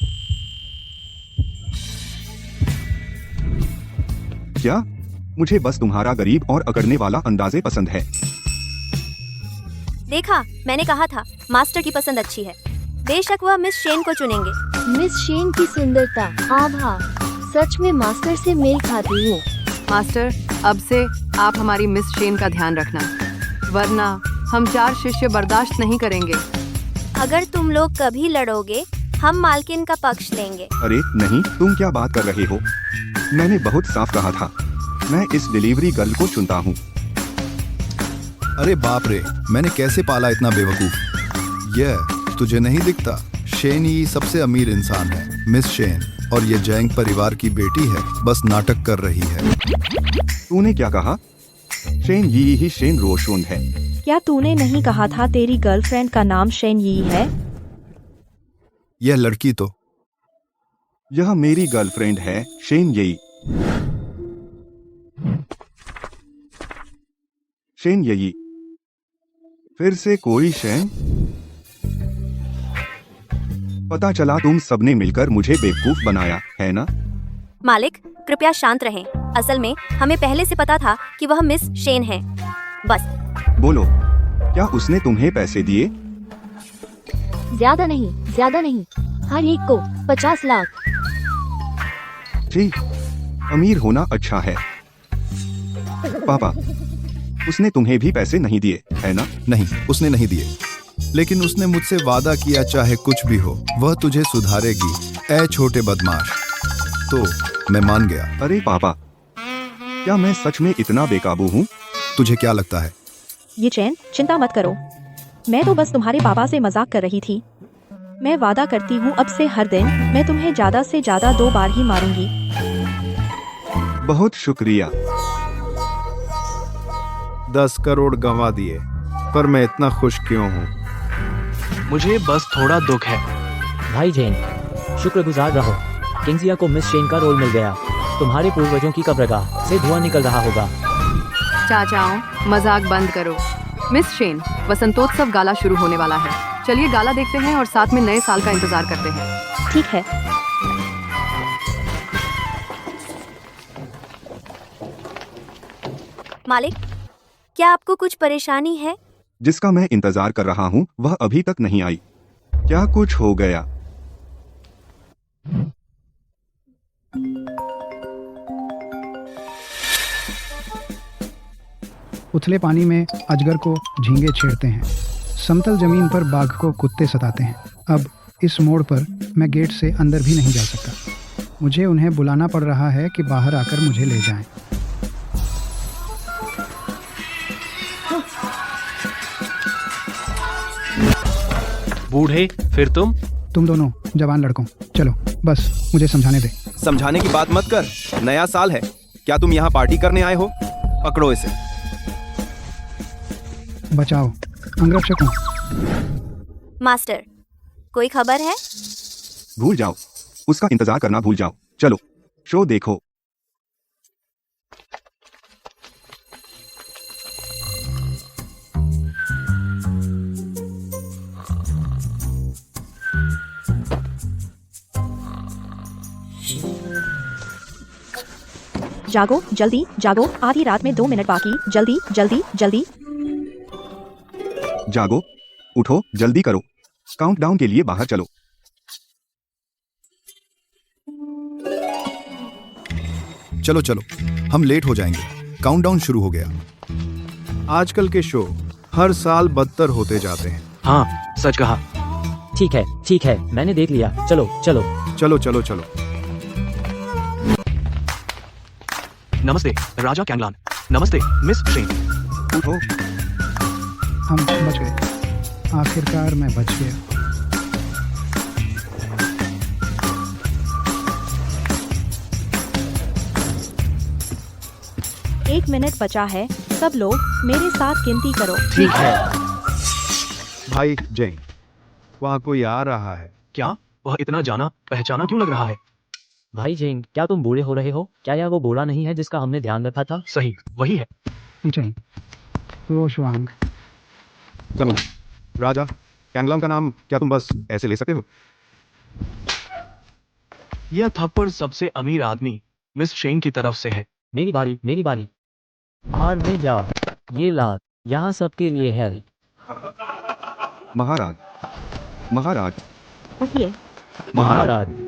क्या? मुझे बस तुम्हारा गरीब और अकड़ने वाला अंदाजे पसंद है। देखा, मैंने कहा था मास्टर की पसंद अच्छी है। बेशक वह मिस शेन को चुनेंगे। मिस शेन की सुंदरता, आभा, सच में मास्टर से मेल खाती हूँ। मास्टर, अब से आप हमारी मिस शेन का ध्यान रखना, वरना हम 4 शिष्य बर्दाश्त नहीं करेंगे। अगर तुम लोग कभी लड़ोगे, हम मालकिन का पक्ष लेंगे। अरे नहीं, तुम क्या बात कर रहे हो? मैंने बहुत साफ कहा था, मैं इस डिलीवरी गर्ल को चुनता हूँ। अरे बाप रे, मैंने कैसे पाला इतना बेवकूफ। यह तुझे नहीं दिखता? शेन ही सबसे अमीर इंसान है, मिस शेन, और ये जैंग परिवार की बेटी है, बस नाटक कर रही है। तूने क्या कहा? शेन यी ही शेन रोशुन है। क्या तूने नहीं कहा था तेरी गर्लफ्रेंड का नाम शेन यी है? यह लड़की तो यह मेरी गर्लफ्रेंड है, शेन यी। शेन यी। फिर से कोई शेन? पता चला तुम सबने मिलकर मुझे बेवकूफ बनाया है ना? मालिक, कृपया शांत रहें। असल में हमें पहले से पता था कि वह मिस शेन है। बस बोलो, क्या उसने तुम्हें पैसे दिए? ज्यादा नहीं, हर एक को 50 लाख। जी, अमीर होना अच्छा है। पापा, उसने तुम्हें भी पैसे नहीं दिए है ना? नहीं, उसने नहीं दिए, लेकिन उसने मुझसे वादा किया चाहे कुछ भी हो वह तुझे सुधारेगी, ऐ छोटे बदमाश। तो मैं मान गया। अरे पापा, क्या मैं सच में इतना बेकाबू हूँ? तुझे क्या लगता है? ये चैन, चिंता मत करो, मैं तो बस तुम्हारे पापा से मजाक कर रही थी। मैं वादा करती हूँ अब से हर दिन मैं तुम्हें ज्यादा से ज्यादा 2 बार ही मारूंगी। बहुत शुक्रिया। 10 करोड़ गंवा दिए, पर मैं इतना खुश क्यों हूँ? मुझे बस थोड़ा दुख है। भाई जेन, शुक्रगुजार रहो, किंगजिया को मिस शेन का रोल मिल गया। तुम्हारे पूर्वजों की कब्रगाह से धुआं निकल रहा होगा। चाचाओं, मजाक बंद करो। मिस शेन, वसंतोत्सव गाला शुरू होने वाला है, चलिए गाला देखते हैं और साथ में नए साल का इंतजार करते हैं। ठीक है। मालिक, क्या आपको कुछ परेशानी है? जिसका मैं इंतजार कर रहा हूँ वह अभी तक नहीं आई। क्या कुछ हो गया? उथले पानी में अजगर को झींगे छेड़ते हैं, समतल जमीन पर बाघ को कुत्ते सताते हैं। अब इस मोड़ पर मैं गेट से अंदर भी नहीं जा सकता। मुझे उन्हें बुलाना पड़ रहा है कि बाहर आकर मुझे ले जाएं। बूढ़े, फिर तुम दोनों जवान लड़कों, चलो बस मुझे समझाने दे। समझाने की बात मत कर, नया साल है, क्या तुम यहाँ पार्टी करने आए हो? पकड़ो इसे। बचाओ अंगरक्षकों। मास्टर, कोई खबर है? भूल जाओ, उसका इंतजार करना भूल जाओ, चलो शो देखो। जागो, जल्दी जागो, आधी रात में 2 मिनट बाकी, जल्दी जल्दी जल्दी। जागो, उठो, जल्दी करो, काउंटडाउन के लिए बाहर चलो। चलो चलो, हम लेट हो जाएंगे, काउंटडाउन शुरू हो गया। आजकल के शो हर साल बदतर होते जाते हैं। हाँ, सच कहा। ठीक है, मैंने देख लिया, चलो चलो चलो चलो चलो। नमस्ते राजा कैंगलान। नमस्ते मिस शेन। उठो। हम बच गए, आखिरकार मैं बच गया। 1 मिनट बचा है, सब लोग मेरे साथ गिनती करो। ठीक है। भाई जैन, वहाँ कोई आ रहा है। क्या वह इतना जाना पहचाना क्यों लग रहा है? भाई जेंग, क्या तुम बूढ़े हो रहे हो? क्या यह वो बूढ़ा नहीं है जिसका हमने ध्यान रखा था? सही वही है। जय रोशवांग। सुनो राजा, कैंगलांग का नाम क्या तुम बस ऐसे ले सकते हो? यह थप्पड़ सबसे अमीर आदमी मिस शेन की तरफ से है। मेरी बारी, मेरी बारी। और में जा, ये लात यहाँ सबके लिए है। महाराज, महाराज, उठिए। महाराज।